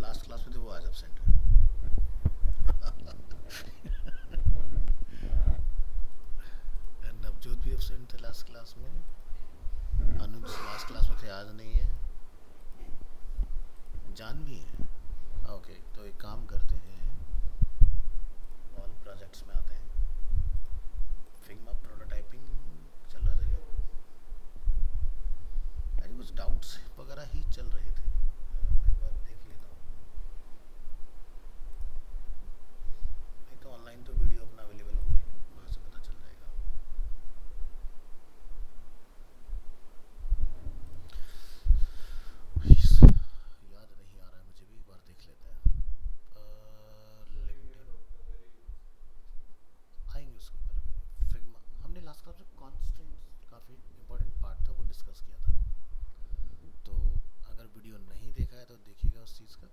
Last class में थे वो आज एब्सेंट है। नवजोत भी एब्सेंट थे लास्ट क्लास में। अनुज लास्ट क्लास में थे, आज नहीं है। जान भी है। ओके, तो एक काम करते हैं, ऑल प्रोजेक्ट्स में आते हैं। फिग्मा प्रोटोटाइपिंग चल रहा था क्या? अरे कुछ डाउट्स वगैरह ही चल रहे थे। मैं एक बार देख लेता हूँ। नहीं तो ऑनलाइन तो वीडियो अपना अवेलेबल हो गई, वहाँ से पता चल जाएगा। याद नहीं आ रहा है मुझे भी, एक बार देख लेते हैं। लिंक्डइन आएंगे उसके ऊपर भी। फिग्मा हमने लास्ट क्लास में कॉन्स्टेंट्स, काफ़ी इंपॉर्टेंट पार्ट था, वो डिस्कस किया था। तो अगर वीडियो नहीं देखा है तो देखिएगा उस चीज़ का।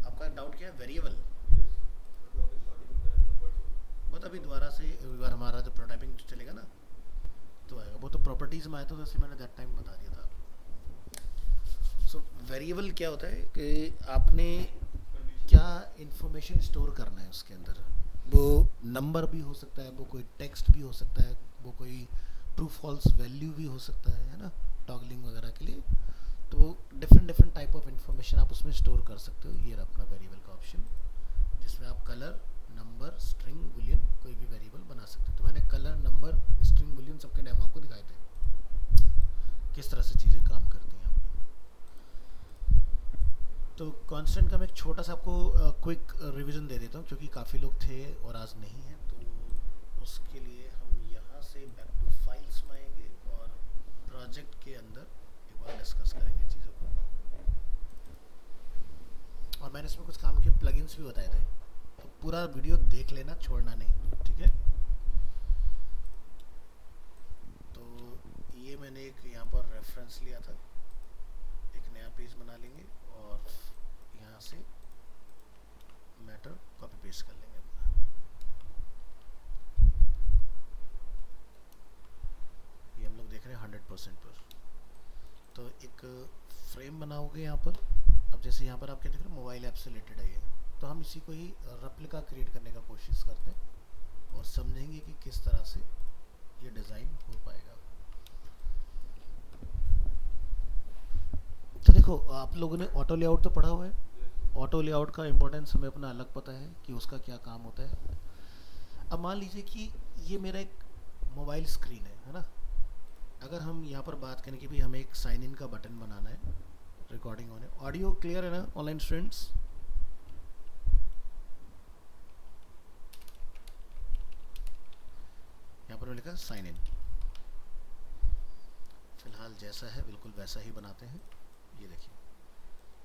आपका डाउट क्या है? वेरिएबल बट अभी दोबारा से एक बार हमारा जो प्रोटोटाइपिंग चलेगा ना तो आएगा। वो तो प्रॉपर्टीज़ में आया था, जैसे मैंने दैट टाइम बता दिया था। सो वेरिएबल क्या होता है कि आपने क्या इंफॉर्मेशन स्टोर करना है उसके अंदर। वो नंबर भी हो सकता है, वो कोई टेक्स्ट भी हो सकता है, वो कोई ट्रू फॉल्स वैल्यू भी हो सकता है ना, टॉगलिंग वगैरह के लिए। तो वो different different type of information आप उसमें स्टोर कर सकते हो। ये रहा अपना वेरिएबल का ऑप्शन, जिसमें आप कलर, नंबर, स्ट्रिंग, बुलियन कोई भी वेरिएबल बना सकते हो। तो मैंने कलर, नंबर, स्ट्रिंग, बुलियन सबके डेमो आपको दिखाए थे, किस तरह से चीज़ें काम करती हैं आपकी। तो कांस्टेंट का मैं एक छोटा सा आपको क्विक रिवीजन दे देता हूँ, क्योंकि काफ़ी लोग थे और आज नहीं है। तो उसके लिए हम यहाँ से बैक टू फाइल्स में आएंगे और प्रोजेक्ट के अंदर एक बार डिस्कस करेंगे चीज़ों को। और मैंने इसमें कुछ काम के प्लगइन्स भी बताए थे, तो पूरा वीडियो देख लेना, छोड़ना नहीं, ठीक है। तो ये मैंने एक यहाँ पर रेफरेंस लिया था, एक नया पेज बना लेंगे और यहाँ से मैटर कॉपी पेस्ट कर लेंगे अपना। ये हम लोग देख रहे हैं 100% पर। तो एक फ्रेम बनाओगे यहाँ पर। अब जैसे यहाँ पर आप क्या देख रहे हो, मोबाइल ऐप से रिलेटेड है ये, तो हम इसी को ही रेप्लिका क्रिएट करने का कोशिश करते हैं और समझेंगे कि किस तरह से ये डिज़ाइन हो पाएगा। तो देखो, आप लोगों ने ऑटो लेआउट तो पढ़ा हुआ है। ऑटो लेआउट का इंपॉर्टेंस हमें अपना अलग पता है कि उसका क्या काम होता है। अब मान लीजिए कि ये मेरा एक मोबाइल स्क्रीन है ना। अगर हम यहाँ पर बात करें कि भाई हमें एक साइन इन का बटन बनाना है, रिकॉर्डिंग होने, ऑडियो क्लियर है ना ऑनलाइन स्टूडेंट्स? यहाँ पर लिखा साइन इन। फिलहाल जैसा है बिल्कुल वैसा ही बनाते हैं। ये देखिए,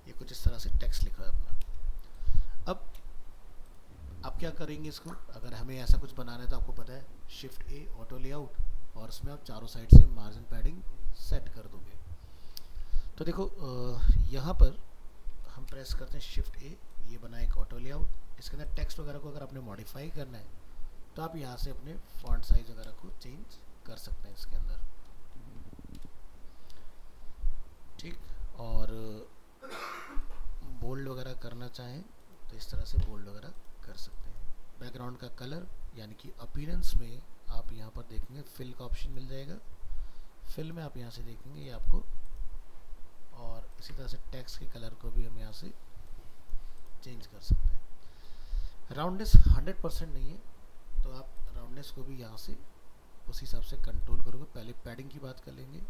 ये कुछ इस तरह से टेक्स्ट लिखा है अपना। अब आप क्या करेंगे इसको, अगर हमें ऐसा कुछ बनाना है तो आपको पता है शिफ्ट ए ऑटो लेआउट, और इसमें आप चारों साइड से मार्जिन पैडिंग सेट कर दोगे। तो देखो यहाँ पर हम प्रेस करते हैं शिफ्ट ए, ये बना एक ऑटो लेआउट। इसके अंदर टेक्स्ट वगैरह को अगर आपने मॉडिफाई करना है तो आप यहाँ से अपने फॉन्ट साइज वगैरह को चेंज कर सकते हैं इसके अंदर, ठीक। और बोल्ड वगैरह करना चाहें तो इस तरह से बोल्ड वगैरह कर सकते हैं। बैकग्राउंड का कलर यानी कि अपीयरेंस में आप यहाँ पर देखेंगे फिल का ऑप्शन मिल जाएगा। फिल में आप यहाँ से देखेंगे ये आपको, और इसी तरह से टेक्स्ट के कलर को भी हम यहाँ से चेंज कर सकते हैं। राउंडनेस 100% नहीं है, तो आप राउंडनेस को भी यहाँ से उस हिसाब से कंट्रोल करोगे। पहले पैडिंग की बात कर लेंगे।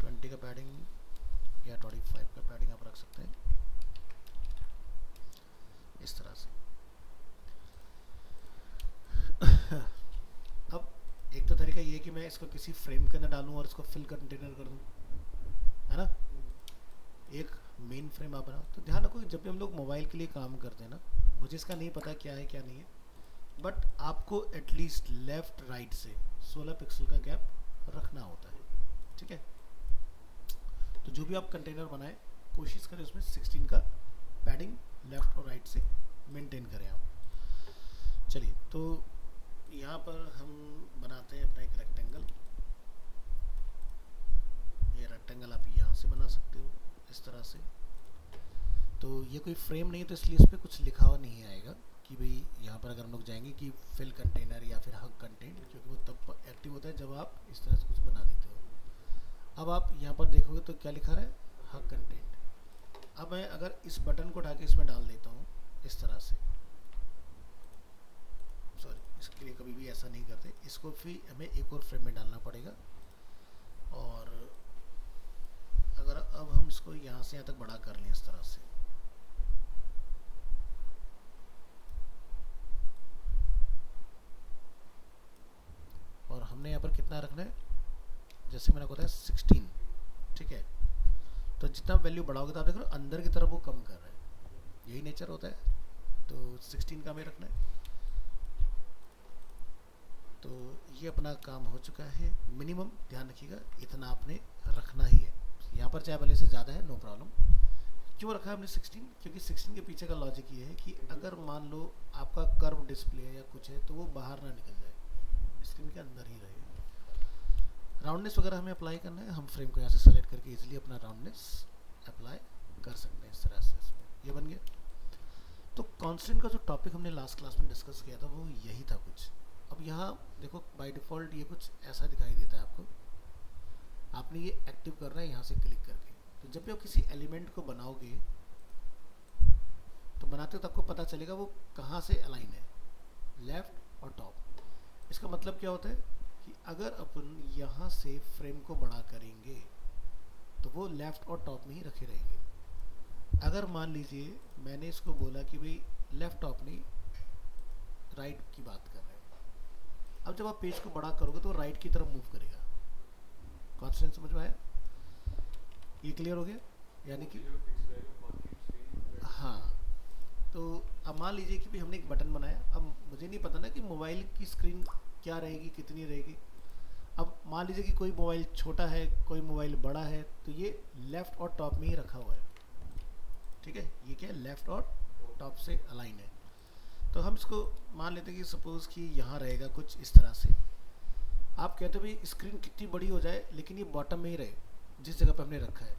20 का पैडिंग या 25 का पैडिंग आप रख सकते हैं इस तरह से। अब एक तो तरीका ये है कि मैं इसको किसी फ्रेम के अंदर डालूं और इसको फिल कंटेनर कर दूं, है ना। एक मेन फ्रेम आप बनाओ। तो ध्यान रखो, जब भी हम लोग मोबाइल के लिए काम करते हैं ना, मुझे इसका नहीं पता क्या है क्या नहीं है, बट आपको एटलीस्ट लेफ्ट राइट से 16 पिक्सल का गैप रखना होता है, ठीक है। तो जो भी आप कंटेनर बनाए कोशिश करें उसमें 16 का पैडिंग लेफ्ट और राइट से मेंटेन करें आप। चलिए, तो यहाँ पर हम बनाते हैं अपना एक रेक्टेंगल। ये कोई फ्रेम नहीं है तो इसलिए इस पर कुछ लिखा हुआ नहीं आएगा कि भाई यहाँ पर अगर हम लोग जाएंगे कि फिल कंटेनर या फिर हग कंटेंट, क्योंकि वो तब एक्टिव होता है जब आप इस तरह से कुछ बना देते हो। अब आप यहाँ पर देखोगे तो क्या लिखा रहा है, हग कंटेंट। अब मैं अगर इस बटन को उठा के इसमें डाल देता हूँ इस तरह से, सॉरी इसके लिए कभी भी ऐसा नहीं करते, इसको फिर हमें एक और फ्रेम में डालना पड़ेगा। और अगर अब हम इसको यहाँ से यहाँ तक बड़ा कर लें इस तरह से, और हमने यहाँ पर कितना रखना है, जैसे मैंने बताया 16, ठीक है। तो जितना वैल्यू बढ़ाओगे तो आप देख रहे हो अंदर की तरफ वो कम कर रहा है, यही नेचर होता है। तो 16 का हमें रखना है। तो ये अपना काम हो चुका है। मिनिमम ध्यान रखिएगा इतना आपने रखना ही है, यहाँ पर चाहे भले से ज़्यादा है नो प्रॉब्लम। क्यों रखा है हमने 16, क्योंकि 16 के पीछे का लॉजिक ये है कि अगर मान लो आपका कर्व डिस्प्ले है या कुछ है तो वो बाहर ना निकल जाए, स्क्रीन के अंदर ही रहे। राउंडनेस वगैरह हमें अप्लाई करना है, हम फ्रेम को यहाँ से सेलेक्ट करके इजीली अपना राउंडनेस अप्लाई कर सकते हैं इस तरह से। इसमें ये बन गया। तो कांस्टेंट का जो टॉपिक हमने लास्ट क्लास में डिस्कस किया था वो यही था कुछ। अब यहाँ देखो बाय डिफ़ॉल्ट ये कुछ ऐसा दिखाई देता है आपको, आपने ये एक्टिव करना है यहाँ से क्लिक करके। तो जब भी आप किसी एलिमेंट को बनाओगे तो बनाते हो तो आपको पता चलेगा वो कहाँ से अलाइन है, लेफ़्ट और टॉप। इसका मतलब क्या होता है कि अगर अपन यहाँ से फ्रेम को बड़ा करेंगे तो वो लेफ़्ट और टॉप में ही रखे रहेंगे। अगर मान लीजिए मैंने इसको बोला कि भाई लेफ़्ट टॉप नहीं, राइट की बात कर रहे हैं, अब जब आप पेज को बड़ा करोगे तो राइट की तरफ मूव करेगा। कॉन्स्टेंट समझ में आया? ये क्लियर हो गया? यानी कि हाँ, तो अब मान लीजिए कि भाई हमने एक बटन बनाया, अब मुझे नहीं पता ना कि मोबाइल की स्क्रीन क्या रहेगी, कितनी रहेगी। अब मान लीजिए कि कोई मोबाइल छोटा है, कोई मोबाइल बड़ा है, तो ये लेफ़्ट और टॉप में ही रखा हुआ है, ठीक है। ये क्या है, लेफ़्ट और टॉप से अलाइन है। तो हम इसको मान लेते हैं कि सपोज़ कि यहाँ रहेगा कुछ इस तरह से। आप कहते हो भाई स्क्रीन कितनी बड़ी हो जाए लेकिन ये बॉटम में ही रहे जिस जगह पर हमने रखा है।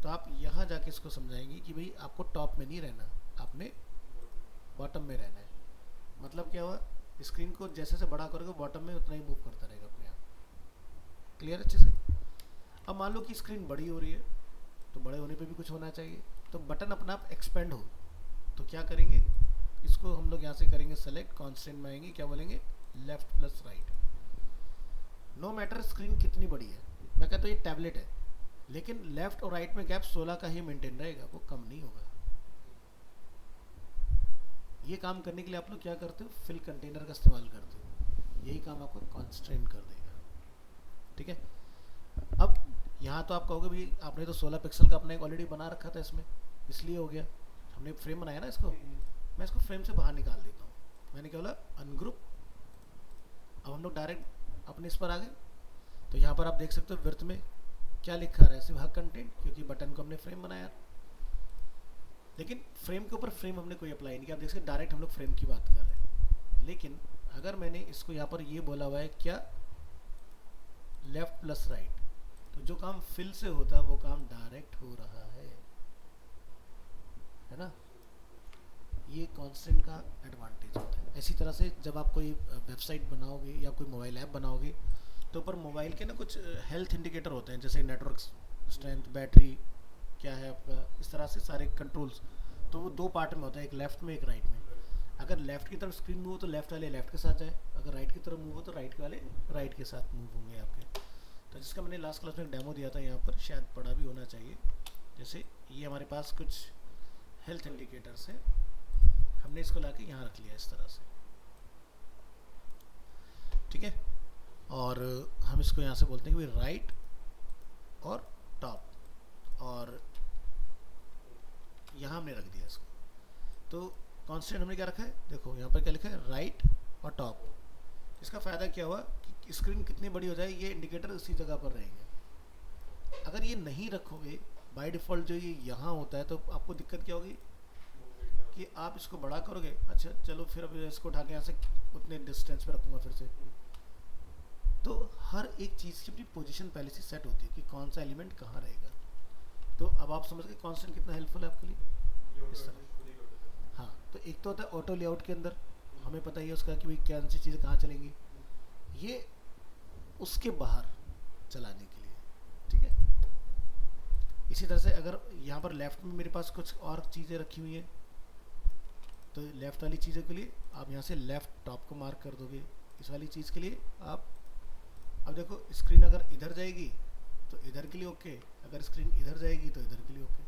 तो आप यहाँ जाके इसको समझाएंगे कि भाई आपको टॉप में नहीं रहना, आपने बॉटम में रहना है। मतलब क्या हुआ, स्क्रीन को जैसे से बड़ा करोगे बॉटम में उतना ही मूव करता रहेगा अपने आप। क्लियर अच्छे से? अब मान लो कि स्क्रीन बड़ी हो रही है तो बड़े होने पे भी कुछ होना चाहिए। तो बटन अपना आप एक्सपेंड हो तो क्या करेंगे, इसको हम लोग यहाँ से करेंगे सेलेक्ट, कॉन्स्टेंट में आएंगे, क्या बोलेंगे, left plus right. No matter screen कितनी बड़ी है, मैं कहता हूँ ये टैबलेट है लेकिन लेफ्ट और राइट में गैप 16 का ही मेंटेन रहेगा, वो कम नहीं होगा। ये काम करने के लिए आप लोग क्या करते हो, फिल कंटेनर का इस्तेमाल करते हो। यही काम आपको कॉन्स्टेंट कर देगा, ठीक है। अब यहाँ तो आप कहोगे भाई आपने तो 16 पिक्सल का अपना एक ऑलरेडी बना रखा था इसमें, इसलिए हो गया। हमने फ्रेम बनाया ना इसको, मैं इसको फ्रेम से बाहर निकाल देता हूँ। मैंने क्या बोला, अनग्रुप। अब हम लोग डायरेक्ट अपने इस पर आ गए। तो यहाँ पर आप देख सकते हो विर्थ में क्या लिखा रहा है, सिर्फ हग कंटेंट, क्योंकि बटन को हमने फ्रेम बनाया। लेकिन फ्रेम के ऊपर फ्रेम हमने कोई अप्लाई नहीं किया। आप देख सकते डायरेक्ट हम लोग फ्रेम की बात कर रहे हैं। लेकिन अगर मैंने इसको यहाँ पर ये बोला हुआ है क्या, लेफ्ट प्लस राइट, तो जो काम फिल से होता है वो काम डायरेक्ट हो रहा है ना। ये कांस्टेंट का एडवांटेज होता है। इसी तरह से जब आप कोई वेबसाइट बनाओगे या कोई मोबाइल ऐप बनाओगे तो ऊपर मोबाइल के ना कुछ हेल्थ इंडिकेटर होते हैं, जैसे नेटवर्क स्ट्रेंथ, बैटरी क्या है आपका, इस तरह से सारे कंट्रोल्स। तो वो दो पार्ट में होता है, एक लेफ़्ट में एक राइट में। अगर लेफ़्ट की तरफ स्क्रीन मूव हो तो लेफ़्ट वाले लेफ़्ट के साथ जाए, अगर राइट की तरफ मूव हो तो राइट के वाले राइट के साथ मूव होंगे आपके। तो जिसका मैंने लास्ट क्लास में एक डेमो दिया था, यहाँ पर शायद पढ़ा भी होना चाहिए। जैसे ये हमारे पास कुछ हेल्थ इंडिकेटर्स हैं, हमने इसको ला के यहाँ रख लिया इस तरह से, ठीक है। और हम इसको यहाँ से बोलते हैं कि भाई राइट और टॉप, और यहाँ हमने रख दिया इसको। तो कांस्टेंट हमने क्या रखा है, देखो यहाँ पर क्या लिखा है, राइट और टॉप। इसका फ़ायदा क्या हुआ कि स्क्रीन कितनी बड़ी हो जाए ये इंडिकेटर उसी जगह पर रहेंगे। अगर ये नहीं रखोगे बाय डिफ़ॉल्ट जो ये यहाँ होता है तो आपको दिक्कत क्या होगी कि आप इसको बड़ा करोगे, अच्छा चलो फिर अब इसको उठा के यहाँ से उतने डिस्टेंस पे रखूँगा फिर से। तो हर एक चीज़ की अपनी पोजीशन पहले से सेट होती है कि कौन सा एलिमेंट कहाँ रहेगा। तो अब आप समझ गए कांस्टेंट कितना हेल्पफुल है आपके लिए। इस तरह। हाँ, तो एक तो होता है ऑटो लेआउट के अंदर हमें पता ही है उसका कि भाई कौन सी चीज़ें कहाँ चलेंगी, ये उसके बाहर चलाने के लिए, ठीक है। इसी तरह से अगर यहाँ पर लेफ्ट में मेरे पास कुछ और चीज़ें रखी हुई हैं, तो लेफ़्ट वाली चीज़ों के लिए आप यहाँ से लेफ़्ट टॉप को मार्क कर दोगे। इस वाली चीज़ के लिए आप, अब देखो स्क्रीन अगर इधर जाएगी तो इधर के लिए ओके, अगर स्क्रीन इधर जाएगी तो इधर के लिए ओके।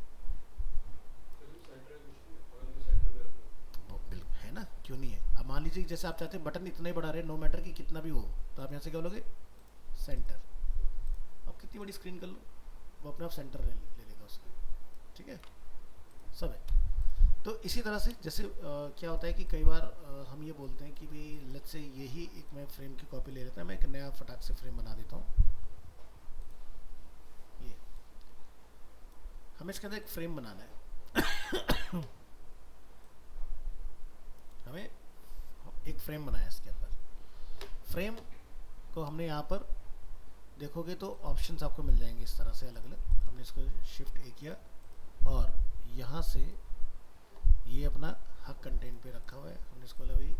बिल्कुल है ना, क्यों नहीं है। अब मान लीजिए जैसे आप चाहते हैं बटन इतना ही बढ़ा रहे, नो मैटर कि कितना भी हो, तो आप यहाँ से क्या बोलोगे, सेंटर। अब कितनी बड़ी स्क्रीन कर लो, वो अपने आप सेंटर ले लेगा उसका, ठीक है, सब है। तो इसी तरह से जैसे क्या होता है कि कई बार हम ये बोलते हैं कि भाई लेट्स से यही एक मैं फ्रेम की कॉपी ले लेता हूँ, मैं एक नया फटाक से फ्रेम बना देता हूँ। ये हमें इसके अंदर एक फ्रेम बनाना है हमें एक फ्रेम बनाया है इसके अंदर। फ्रेम को हमने यहाँ पर देखोगे तो ऑप्शंस आपको मिल जाएंगे इस तरह से अलग अलग। हमने इसको शिफ्ट ए किया और यहाँ से ये अपना हक कंटेंट पे रखा हुआ है, हमने इसको बोला भाई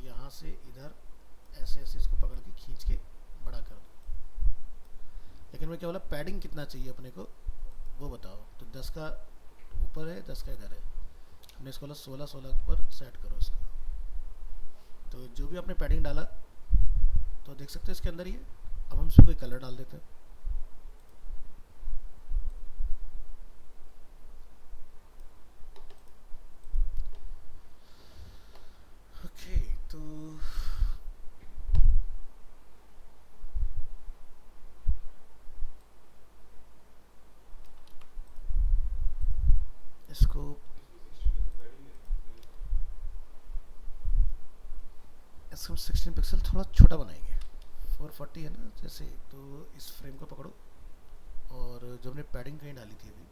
यहाँ से इधर ऐसे ऐसे इसको पकड़ के खींच के बड़ा कर दो। लेकिन मैं क्या बोला, पैडिंग कितना चाहिए अपने को वो बताओ। तो 10 का ऊपर है, 10 का इधर है, हमने इसको बोला 16 पर सेट करो इसको। तो जो भी आपने पैडिंग डाला तो देख सकते हो इसके अंदर ही है। अब हम इसमें कोई कलर डाल देते हैं। ओके, तो इसको इसको 16 पिक्सल थोड़ा छोटा बनाएंगे, 440 है ना जैसे। तो इस फ्रेम को पकड़ो और जो हमने पैडिंग कहीं डाली थी अभी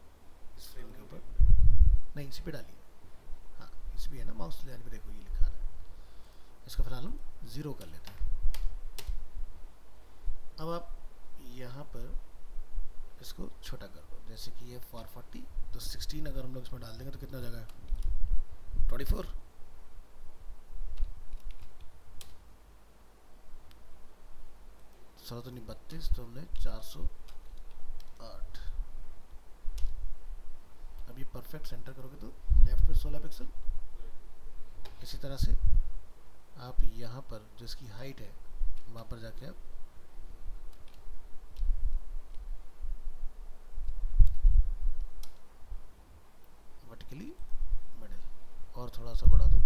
इस फ्रेम के ऊपर, नहीं इसी पे डाली, हाँ इस भी है ना, माउस ले जाने पे देखो ये लिखा रहा है। इसको फिलहाल हम 0 कर लेते हैं। अब आप यहाँ पर इसको छोटा कर दो, जैसे कि ये 440, तो 16 अगर हम लोग इसमें डाल देंगे तो कितना हो जाएगा, 24। तो नहीं 32, तो हमने 408। अब ये परफेक्ट सेंटर करोगे तो लेफ्ट में 16 पिक्सल। इसी तरह से आप यहाँ पर जो इसकी हाइट है वहाँ पर जाके आप वर्टिकली मिडिल और थोड़ा सा बढ़ा दो,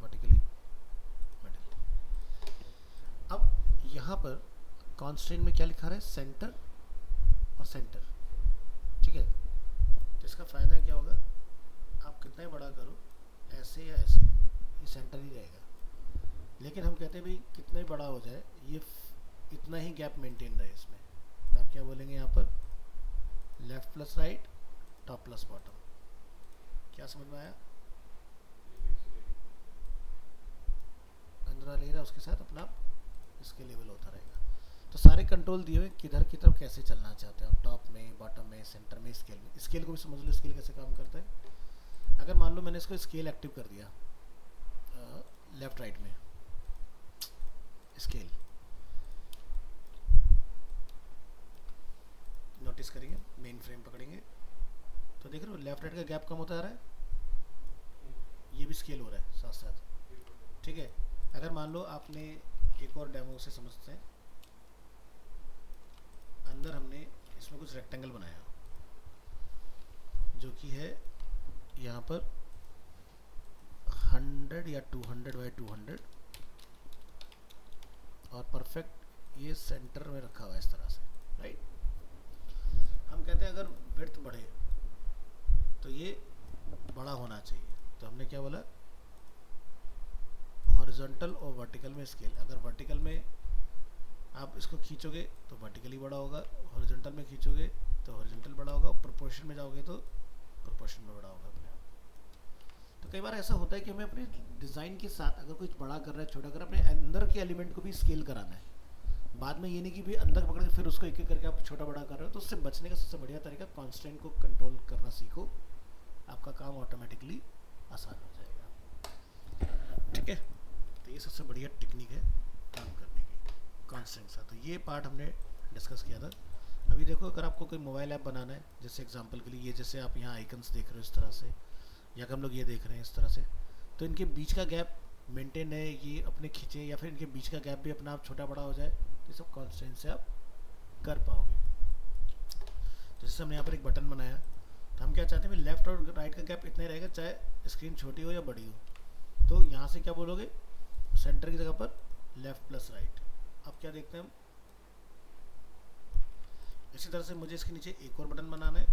वर्टिकली मिडिल। अब यहाँ पर कॉन्स्टेंट में क्या लिखा रहा है, सेंटर और सेंटर, ठीक है। तो इसका फ़ायदा क्या होगा, आप कितना ही बड़ा करो ऐसे या ऐसे, ये सेंटर ही रहेगा। लेकिन हम कहते हैं भाई कितना ही बड़ा हो जाए ये इतना ही गैप मेंटेन रहे इसमें, तो आप क्या बोलेंगे यहाँ पर, left plus right, top plus bottom. क्या समझ में आया, अंदर ले रहा उसके साथ अपना इसके लेवल होता रहेगा। तो सारे कंट्रोल दिए हुए किधर की तरफ कैसे चलना चाहते हैं आप, टॉप में, बॉटम में, सेंटर में, स्केल में। स्केल को भी समझ लो, स्केल कैसे काम करता है। अगर मान लो मैंने इसको स्केल एक्टिव कर दिया लेफ्ट राइट में स्केल, नोटिस करेंगे मेन फ्रेम पकड़ेंगे तो देख रहे हो लेफ्ट राइट का गैप कम होता आ रहा है, ये भी स्केल हो रहा है साथ साथ, ठीक है। अगर मान लो आपने एक और डेमो से समझते हैं, अंदर हमने इसमें कुछ रेक्टेंगल बनाया जो कि है यहाँ पर 100 या 200 बाई 200 और परफेक्ट ये सेंटर में रखा हुआ है इस तरह से, राइट। हम कहते हैं अगर विड्थ बढ़े तो ये बड़ा होना चाहिए, तो हमने क्या बोला, हॉरिजॉन्टल और वर्टिकल में स्केल। अगर वर्टिकल में आप इसको खींचोगे तो वर्टिकली बड़ा होगा, हॉरिजॉन्टल में खींचोगे तो हॉरिजॉन्टल बड़ा होगा, और प्रोपोर्शन में जाओगे तो प्रोपोर्शन में बड़ा होगा अपने आप। तो कई बार ऐसा होता है कि हमें अपने डिज़ाइन के साथ अगर कुछ बड़ा कर रहा है, छोटा कर रहा है, अपने अंदर के एलिमेंट को भी स्केल कराना है। बाद में ये नहीं कि भी अंदर पकड़ के फिर उसको एक एक करके आप छोटा बड़ा कर रहे हो। तो उससे बचने का सबसे बढ़िया तरीका कॉन्स्टेंट को कंट्रोल करना सीखो, आपका काम ऑटोमेटिकली आसान हो जाएगा। ठीक है, तो ये सबसे बढ़िया टेक्निक है काम करने की कॉन्स्टेंट सा। तो ये पार्ट हमने डिस्कस किया था। अभी देखो, अगर आपको कोई मोबाइल ऐप बनाना है, जैसे एग्जांपल के लिए ये जैसे आप यहाँ आइकन्स देख रहे हो इस तरह से, या हम लोग ये देख रहे हैं इस तरह से, तो इनके बीच का गैप मेंटेन है, ये अपने खींचे या फिर इनके बीच का गैप भी अपना आप छोटा बड़ा हो जाए, ये सब कॉन्स्टेंट से आप कर पाओगे। जैसे हमने यहाँ पर एक बटन बनाया, तो हम क्या चाहते हैं, लेफ्ट और राइट का गैप इतना ही रहेगा, चाहे स्क्रीन छोटी हो या बड़ी हो। तो यहाँ से क्या बोलोगे, सेंटर की जगह पर लेफ्ट प्लस राइट। अब क्या देखते हैं हम, इसी तरह से मुझे इसके नीचे एक और बटन बनाना है।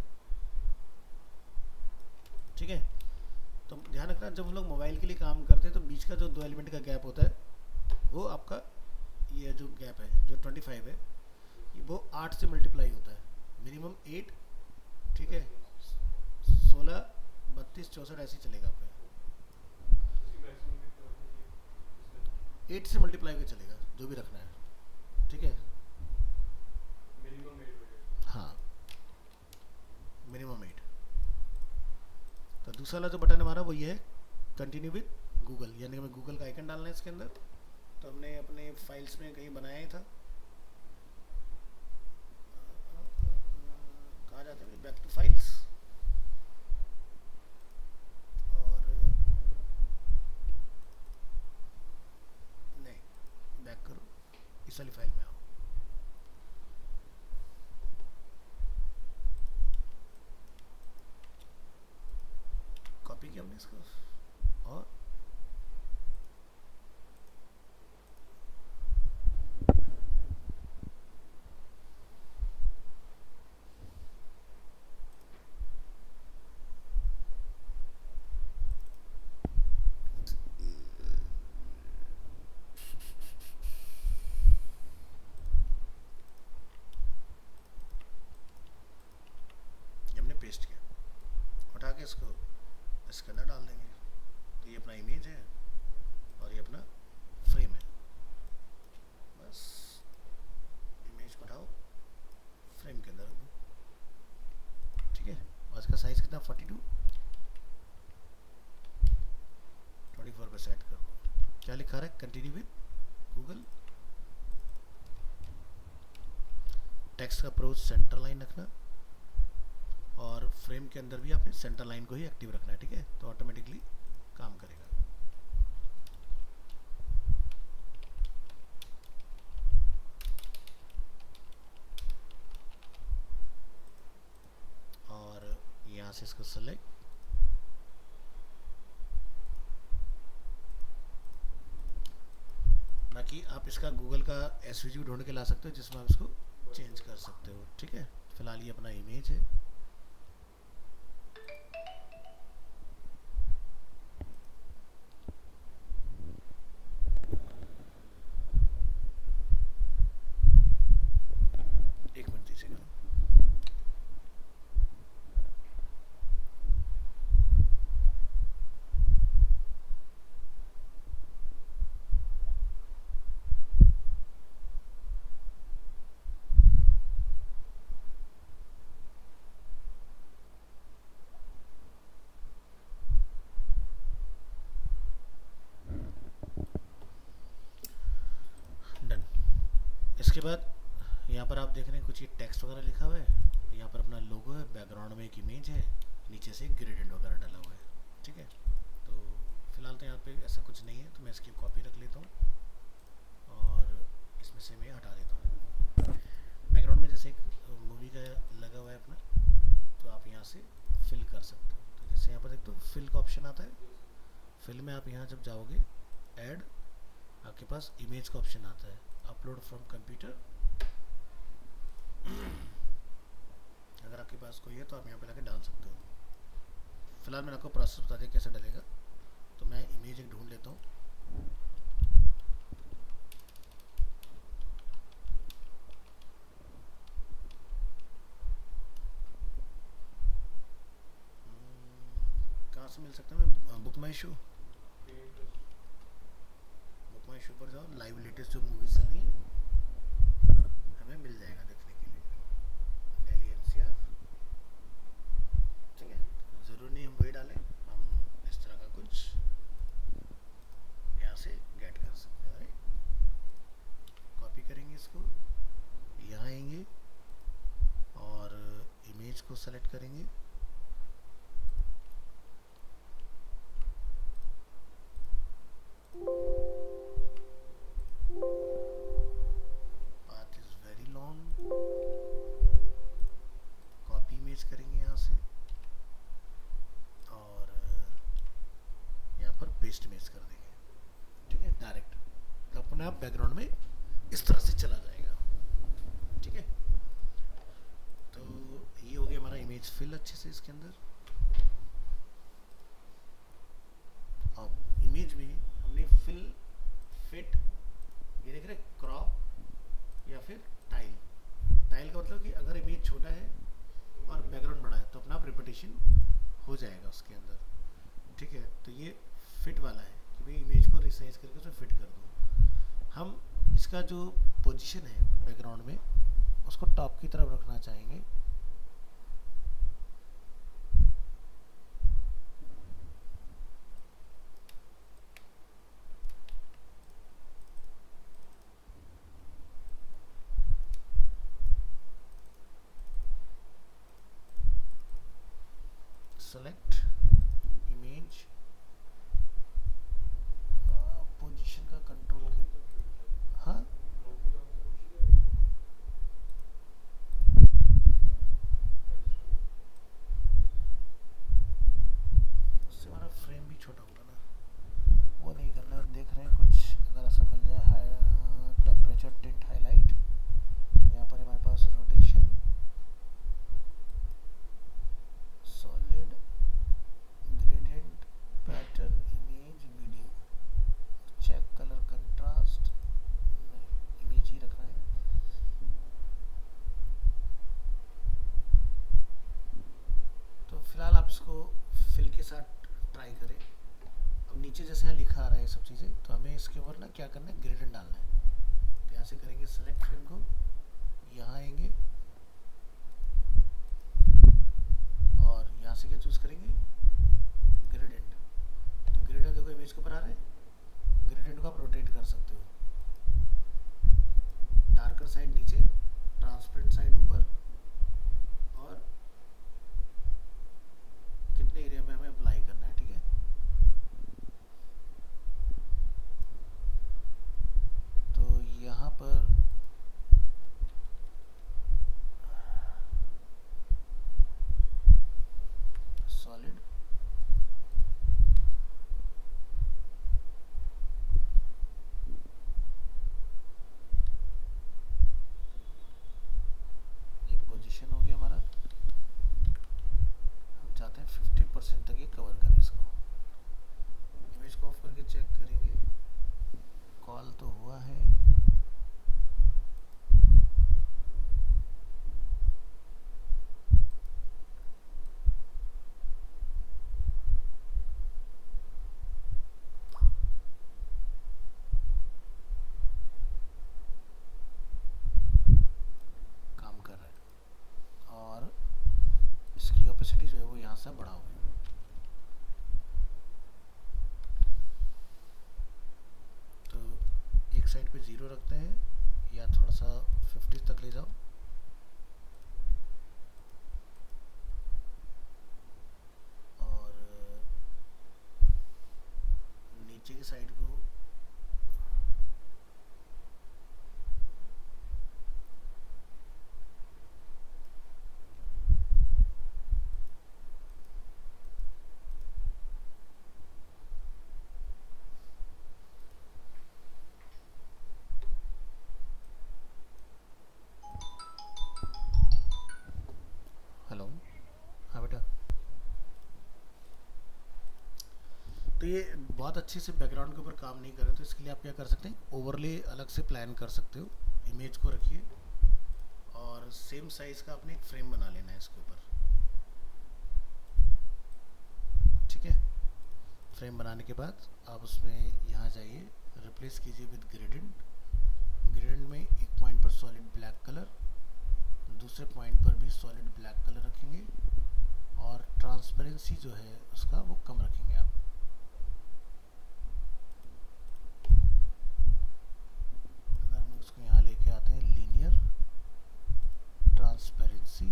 ठीक है, तो ध्यान रखना, जब हम लोग मोबाइल के लिए काम करते हैं तो बीच का जो 2 एलिमेंट का गैप होता है, वो आपका ये जो गैप है जो 25 है, वो 8 से मल्टीप्लाई होता है, मिनिमम 8। ठीक है, 16, 32, 64 ऐसे चलेगा आपका, 8 से मल्टीप्लाई के चलेगा जो भी रखना है। ठीक है, हाँ, मिनिमम 8। तो दूसरा वाला जो बटन हमारा वो ये है कंटिन्यू विद गूगल, यानी कि हमें गूगल का आइकन डालना है इसके अंदर। तो हमने अपने फाइल्स में कहीं बनाया ही था, कहाँ जाते हैं, बैक टू फाइल्स, और नहीं, बैक करो, इस वाली फाइल में आओ। कॉपी किया हमने इसको, और हमने पेस्ट किया, उठा के इसको इसके अंदर डाल देंगे। तो ये अपना इमेज है और ये अपना फ्रेम है। बस इमेज को उठाओ, फ्रेम के अंदर रख दो। ठीक है, और इसका साइज कितना, 42, 24 पे सेट कर दो। क्या लिखा रहा है, कंटिन्यू विद गूगल। टेक्स्ट का अप्रोच सेंटर लाइन रखना, और फ्रेम के अंदर भी आपने सेंटर लाइन को ही एक्टिव रखना है। ठीक है, तो ऑटोमेटिकली काम करेगा। और यहाँ से इसको सेलेक्ट, बाकी आप इसका गूगल का एसवीजी ढूंढ के ला सकते हो जिसमें आप इसको चेंज कर सकते हो। ठीक है, फिलहाल ये अपना इमेज है। एक मिनट दीजिएगा। डन। इसके बाद यहाँ पर आप देख रहे हैं कुछ ये टेक्स्ट वगैरह लिखा हुआ है, यहाँ पर अपना लोगो है, बैकग्राउंड में एक इमेज है, नीचे से ग्रेडियंट वगैरह डाला हुआ है। ठीक है, तो फिलहाल तो यहाँ पे ऐसा कुछ नहीं है, तो मैं इसकी कॉपी रख लेता हूँ और इसमें से मैं हटा देता हूँ। बैकग्राउंड में जैसे एक मूवी का लगा हुआ है अपना, तो आप यहाँ से फिल कर सकते हो। तो जैसे यहाँ पर देखते हो फिल का ऑप्शन आता है, फिल में आप यहाँ जब जाओगे ऐड, आपके पास इमेज का ऑप्शन आता है, अपलोड फ्रॉम कंप्यूटर। अगर आपके पास कोई है तो आप यहाँ पे लाके डाल सकते हो। फिलहाल मैंने आपको प्रोसेस बता दिया कैसे डलेगा। तो मैं इमेज एक ढूंढ लेता हूँ। कहाँ से मिल सकता है, मैं बुक माई शो, बुक माई शो पर जाओ, लाइव लेटेस्ट जो मूवीज चल रही है सेलेक्ट करेंगे, path is very long, copy image करेंगे यहाँ से और यहाँ पर पेस्ट इमेज कर देंगे, ठीक है, डायरेक्ट, तो अपने आप बैकग्राउंड में इस तरह से चला जाएगा, ठीक है। तो ये हो गया हमारा इमेज फिल अच्छे से इसके अंदर। अब इमेज में हमने फिल, फिट, ये देख रहे क्रॉप या फिर टाइल। टाइल का मतलब कि अगर इमेज छोटा है और बैकग्राउंड बड़ा है तो अपना रिपीटेशन हो जाएगा उसके अंदर, ठीक है। तो ये फिट वाला है कि भाई इमेज को रिसाइज करके उसमें फिट कर दो। हम इसका जो पोजीशन है बैकग्राउंड में उसको टॉप की तरफ रखना चाहेंगे, सेलेक्ट इमेज, पोजीशन का कंट्रोल, हाँ उससे हमारा फ्रेम भी छोटा होगा ना, वो नहीं करना। देख रहे हैं कुछ अगर ऐसा मिल जाए, टेम्परेचर, टिंट, हाईलाइट, यहाँ पर हमारे पास rotation, solid, gradient, pattern, image, video, check colour, contrast, नहीं इमेज ही रखना है। तो फिलहाल आप इसको फिल के साथ ट्राई करें। अब नीचे जैसे यहाँ लिखा आ रहा है सब चीज़ें, तो हमें इसके ऊपर ना क्या करना है, ग्रेडियंट डालना है। तो यहाँ से करेंगे सेलेक्ट फ्रेम को, यहाँ आएंगे और यहाँ से क्या चूज़ करेंगे, ग्रेडियंट। तो ग्रेडियंट देखो इमेज के ऊपर आ रहा है, ग्रेडियंट को आप रोटेट कर सकते हो, डार्कर साइड नीचे, ट्रांसपेरेंट साइड ऊपर, और कितने एरिया में हमें अप्लाई करना है, ठीक है। तो यहाँ पर सॉलिड, ये पोजीशन हो गया हमारा। हम चाहते हैं 50% तक ये कवर करें इसको। इमेज को ऑफ करके चेक करेंगे, कॉल तो हुआ है, काम कर रहा है, और इसकी ओपेसिटी जो है वो यहाँ से बढ़ा हुआ है। तो एक साइड पे 0 रखते हैं या थोड़ा सा 50 तक ले जाओ, और नीचे की साइड को तो ये बहुत अच्छे से बैकग्राउंड के ऊपर काम नहीं कर रहे, तो इसके लिए आप क्या कर सकते हैं, ओवरले अलग से प्लान कर सकते हो। इमेज को रखिए और सेम साइज का आपने एक फ्रेम बना लेना है इसके ऊपर, ठीक है। फ्रेम बनाने के बाद आप उसमें यहाँ जाइए, रिप्लेस कीजिए विद ग्रेडियंट। ग्रेडियंट में एक पॉइंट पर सॉलिड ब्लैक कलर, दूसरे पॉइंट पर भी सॉलिड ब्लैक कलर रखेंगे, और ट्रांसपेरेंसी जो है उसका वो कम रखेंगे आप। अगर हम उसको यहाँ लेके आते हैं, लीनियर ट्रांसपेरेंसी,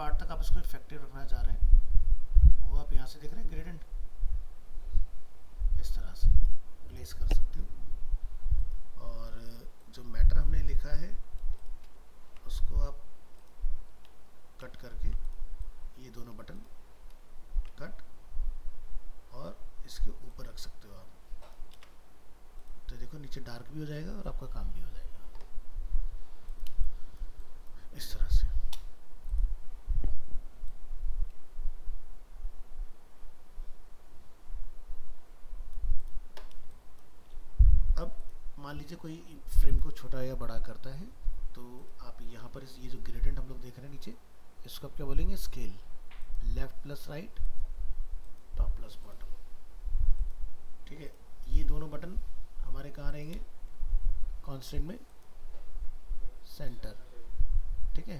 पार्ट तक आप इसको इफेक्टिव रखना चाह रहे हैं वो आप यहाँ से देख रहे हैं ग्रेडियंट इस तरह से प्लेस कर सकते हो। और जो मैटर हमने लिखा है उसको आप कट करके ये दोनों बटन कट और इसके ऊपर रख सकते हो आप। तो देखो नीचे डार्क भी हो जाएगा और आपका काम भी हो जाएगा इस तरह से। अब मान लीजिए कोई फ्रेम को छोटा या बड़ा करता है तो आप यहाँ पर ये जो ग्रेडियंट हम लोग देख रहे हैं नीचे इसको आप क्या बोलेंगे scale, left plus right top plus bottom. ठीक है, ये दोनों बटन हमारे कहाँ रहेंगे कॉन्स्टेंट में सेंटर। ठीक है,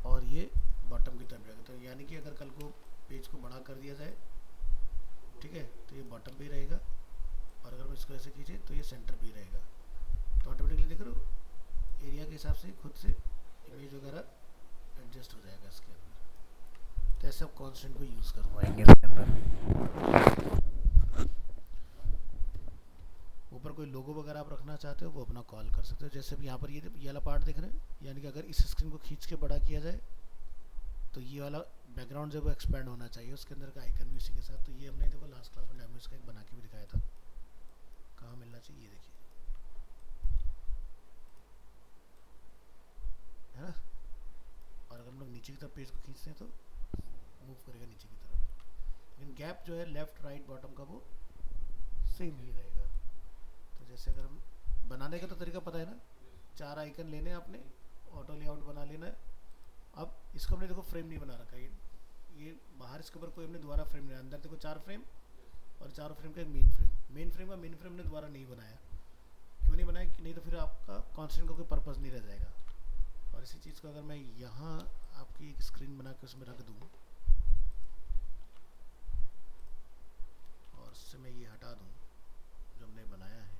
और ये बॉटम की तरफ रहेगा। तो यानी कि अगर कल को पेज को बड़ा कर दिया जाए ठीक है तो ये बॉटम भी रहेगा और अगर मैं इसको ऐसे खींचे तो ये सेंटर भी रहेगा। तो ऑटोमेटिकली देख रहे हो एरिया के हिसाब से खुद से इमेज वगैरह एडजस्ट हो जाएगा इसके अंदर। तो ऐसे आप कॉन्स्टेंट को यूज़ कर पाएंगे इसके अंदर। ऊपर कोई लोगो वगैरह आप रखना चाहते हो वो अपना कॉल कर सकते हो। जैसे भी यहाँ पर ये वाला पार्ट देख रहे हैं, यानी कि अगर इस स्क्रीन को खींच के बड़ा किया जाए तो ये वाला बैकग्राउंड जो है वो एक्सपेंड होना चाहिए, उसके अंदर का आइकन भी उसी के साथ। तो ये हमने देखो लास्ट क्लास में डेमो इसका एक बना के भी दिखाया था, कहाँ मिलना चाहिए ये देखिए, है ना। और अगर हम लोग नीचे की तरफ पेज को खींचते हैं तो मूव करेगा नीचे की तरफ, लेकिन गैप जो है लेफ्ट राइट बॉटम का वो सेम ही रहेगा। तो जैसे अगर हम बनाने का तो तरीका पता है ना, 4 आइकन लेने हैं आपने, ऑटो लेआउट बना लेना है। अब इसको हमने देखो फ्रेम नहीं बना रखा है, ये बाहर इसके ऊपर कोई हमने दोबारा फ्रेम नहीं, अंदर देखो 4 फ्रेम और 4 फ्रेम का एक मेन फ्रेम। मेन फ्रेम का मेन फ्रेम ने दोबारा नहीं बनाया, क्यों नहीं बनाया कि नहीं तो फिर आपका कॉन्स्टेंट का कोई पर्पस नहीं रह जाएगा। और इसी चीज़ को अगर मैं यहाँ आपकी एक स्क्रीन बना के उसमें रख दूँ और उससे मैं ये हटा दूँ जो हमने बनाया है,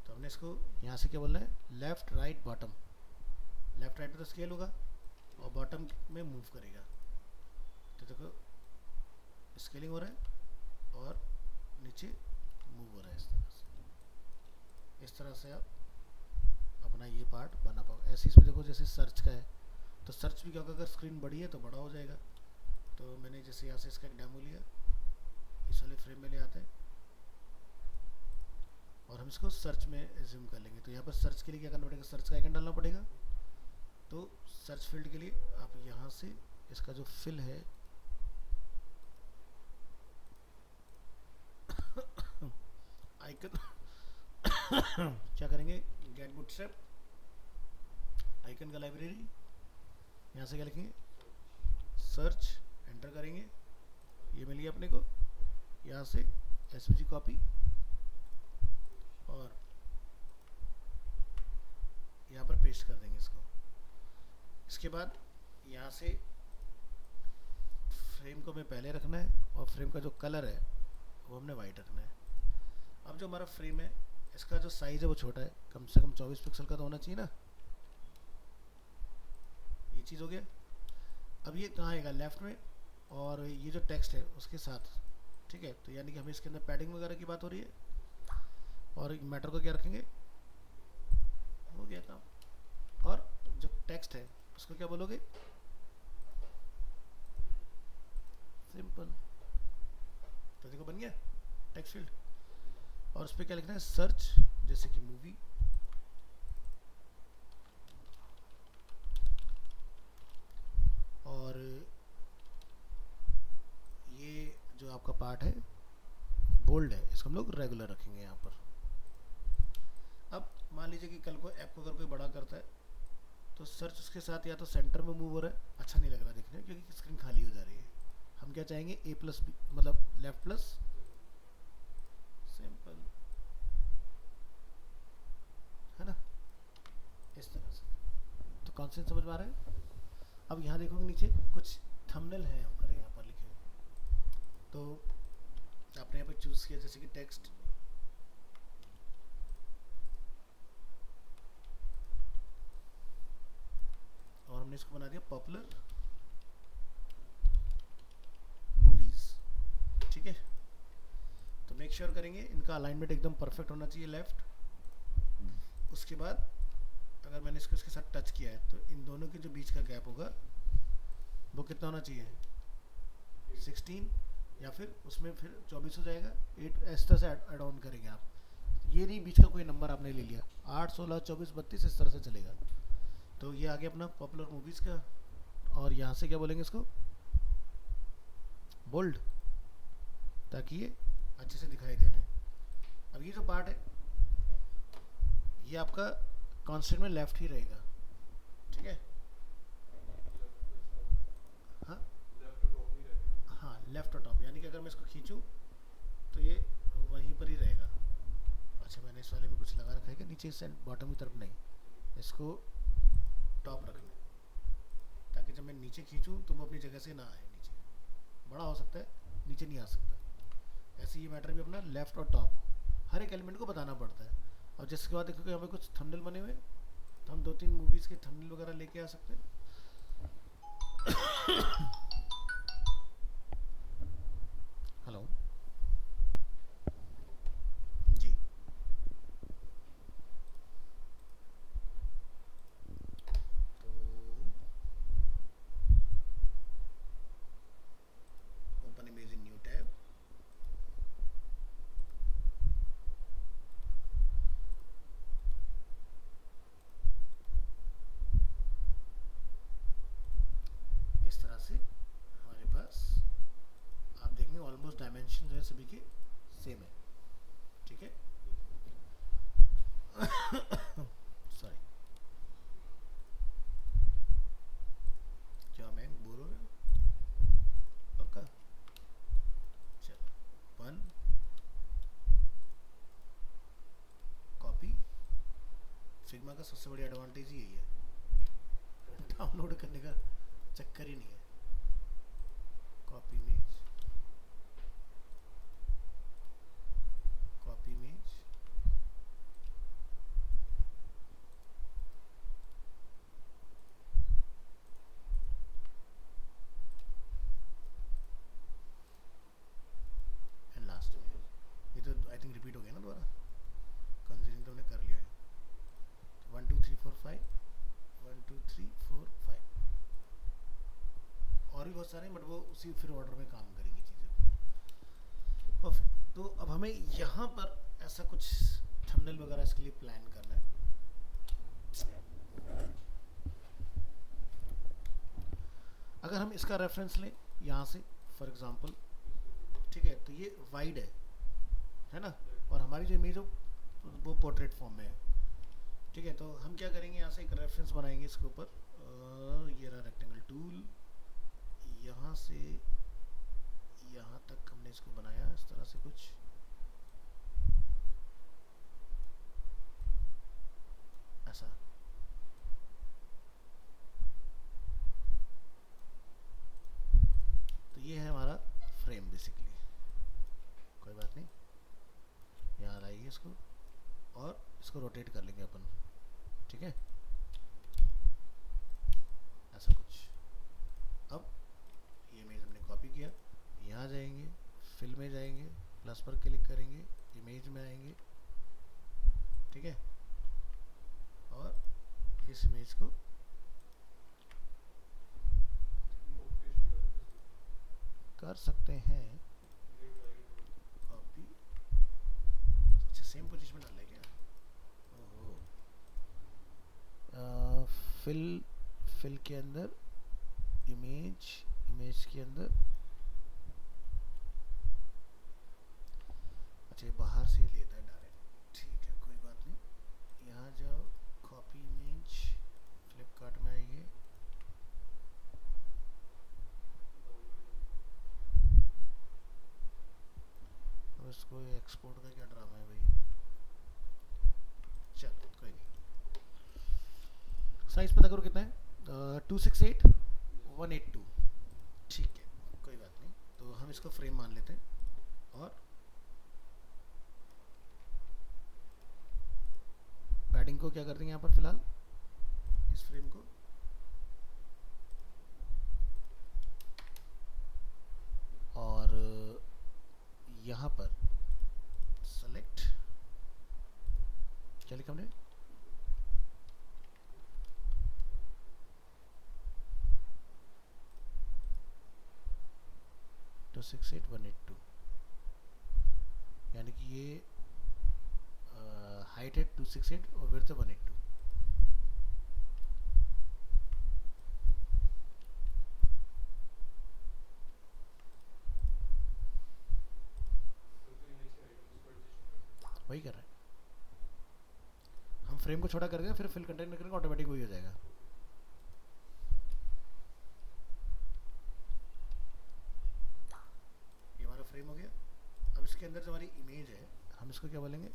तो हमने इसको यहाँ से क्या बोलना है left right bottom. Left right में तो स्केल होगा और बॉटम में मूव करेगा। तो देखो स्केलिंग हो रहा है और नीचे मूव हो रहा है इस तरह से आप अपना ये पार्ट बना पाओ। ऐसे इसमें देखो जैसे सर्च का है तो सर्च भी क्या होगा, अगर स्क्रीन बड़ी है तो बड़ा हो जाएगा। तो मैंने जैसे यहाँ से इसका एक डेमो लिया, इस वाले फ्रेम में ले आते हैं और हम इसको सर्च में जूम कर लेंगे। तो यहाँ पर सर्च के लिए क्या करना पड़ेगा, सर्च का आइकन डालना पड़ेगा। तो सर्च फील्ड के लिए आप यहाँ से इसका जो फिल है आइकन क्या करेंगे, गेट बूटस्ट्रैप आइकन का लाइब्रेरी, यहाँ से क्या लिखेंगे सर्च, एंटर करेंगे, ये मिल गया अपने को। यहाँ से एसवीजी कॉपी और यहाँ पर पेस्ट कर देंगे इसको। इसके बाद यहाँ से फ्रेम को हमें पहले रखना है और फ्रेम का जो कलर है वो हमने वाइट रखना है। अब जो हमारा फ्रेम है इसका जो साइज़ है वो छोटा है, कम से कम 24 पिक्सल का तो होना चाहिए ना। ये चीज़ हो गया। अब ये कहाँ आएगा लेफ्ट में और ये जो टेक्स्ट है उसके साथ। ठीक है, तो यानी कि हमें इसके अंदर पैडिंग वगैरह की बात हो रही है और मैटर को क्या रखेंगे, हो गया काम। और जो टेक्स्ट है उसको क्या बोलोगे, सिंपल। तो देखो बन गया टेक्स्ट फील्ड। और उस पर क्या लिखना है सर्च, जैसे कि मूवी। और ये जो आपका पार्ट है बोल्ड है, इसको हम लोग रेगुलर रखेंगे यहाँ पर। अब मान लीजिए कि कल को ऐप को अगर कोई बड़ा करता है तो सर्च उसके साथ या तो सेंटर में मूव हो रहा है, अच्छा नहीं लग रहा देखने में क्योंकि स्क्रीन खाली हो जा रही है। हम क्या चाहेंगे ए प्लस बी, मतलब लेफ्ट प्लस सिंपल, है ना, इस तरह से। तो कॉन्सेप्ट समझ में आ रहा है। अब यहाँ देखोगे नीचे कुछ थंबनेल है हमारे यहाँ पर लिखे हुए, तो यूज़ किया, जैसे कि टेक्स्ट, और हमने इसको बना दिया पॉपुलर मूवीज। ठीक है, तो मेक श्योर करेंगे इनका अलाइनमेंट एकदम परफेक्ट होना चाहिए लेफ्ट। उसके बाद अगर मैंने इसको इसके साथ टच किया है तो इन दोनों के जो बीच का गैप होगा वो कितना होना चाहिए, 16, या फिर उसमें फिर 24 हो जाएगा, 8 इस तरह से ऐड ऑन करेंगे आप। ये नहीं बीच का कोई नंबर आपने ले लिया, 8, 16, 24, 32 इस तरह से चलेगा। तो ये आगे अपना पॉपुलर मूवीज़ का, और यहाँ से क्या बोलेंगे इसको, बोल्ड, ताकि ये अच्छे से दिखाई दे हमें। अब ये जो पार्ट है ये आपका कांस्टेंट में लेफ्ट ही रहेगा। ठीक है, हाँ हाँ, लेफ्ट और टॉप, यानी कि अगर मैं इसको खींचूँ तो ये वहीं पर ही रहेगा। अच्छा, मैंने इस वाले में कुछ लगा रखा है क्या नीचे से बॉटम की तरफ, नहीं, इसको टॉप रखना है ताकि जब मैं नीचे खींचूँ तो वो अपनी जगह से ना आए नीचे, बड़ा हो सकता है नीचे नहीं आ सकता। ऐसे ये मैटर भी अपना लेफ्ट और टॉप हर एक एलिमेंट को बताना पड़ता है। और जिसके बाद देखो कि हमें कुछ थंबनेल बने हुए तो हम 2-3 मूवीज़ के थंबनेल वगैरह लेके आ सकते हैं। हेलो जी, तो open image in new tab, इस तरह से हमारे पास आप देखेंगे ऑलमोस्ट डायमेंशन जो है सभी के सेम है। ठीक है, सॉरी, क्या मैं बोर हो रहा हूँ, पक्का। चलो, 1 कॉपी, फिग्मा का सबसे बड़ी एडवांटेज ही यही है, डाउनलोड करने का चक्कर ही नहीं है। Copy image, copy image, and last image. ये तो आई थिंक रिपीट हो गया ना दोबारा, कंसीडरिंग तो हमने कर लिया है। 1 2 3 4 5, 1 2 3 4 5, और भी बहुत सारे हैं बट वो उसी फिर ऑर्डर में काम करेंगी चीज़ें। परफेक्ट, तो अब हमें यहाँ पर ऐसा कुछ थंबनेल वगैरह इसके लिए प्लान करना है। अगर हम इसका रेफरेंस लें यहाँ से फॉर एग्जांपल, ठीक है, तो ये वाइड है ना, और हमारी जो इमेज हो वो पोर्ट्रेट फॉर्म में है। ठीक है, तो हम क्या करेंगे, यहाँ से एक रेफरेंस बनाएंगे इसके ऊपर, ये रहा रेक्टेंगल टूल, यहाँ से यहाँ तक हमने इसको बनाया इस तरह से कुछ, ऐसा। तो ये है हमारा फ्रेम बेसिकली, कोई बात नहीं, यहाँ लाइए इसको और इसको रोटेट कर लेंगे अपन। ठीक है, ऐसा कुछ। अब ये इमेज हमने कॉपी किया, यहाँ जाएंगे, फिल में जाएंगे, प्लस पर क्लिक करेंगे, इमेज में आएंगे। ठीक है, और इस इमेज को कर सकते हैं कॉपी। अच्छा, सेम पोजीशन में डाल है क्या? ओहो, फिल के अंदर इमेज के अंदर, अच्छा बाहर से लेता है डायरेक्ट। ठीक है, कोई बात नहीं, यहाँ जाओ, कॉपी इमेज, फ्लिपकार्ट में आइए, अब इसको एक्सपोर्ट का क्या ड्रामा है भाई। चलो कोई नहीं, साइज पता करो कितना है, 268/182। ठीक है, कोई बात नहीं, तो हम इसको फ्रेम मान लेते हैं और को क्या कर देंगे यहाँ पर फिलहाल, इस फ्रेम को और यहाँ पर सेलेक्ट, क्या लिखा हमने, तो 68182, यानी कि ये हाइट है 268 और विड्थ है 182। वही कर रहे हैं हम, फ्रेम को छोटा करके फिर फिल कंटेनर करेंगे, ऑटोमेटिक वही हो जाएगा। ये हमारा फ्रेम हो गया। अब इसके अंदर जो हमारी इमेज है हम इसको क्या बोलेंगे,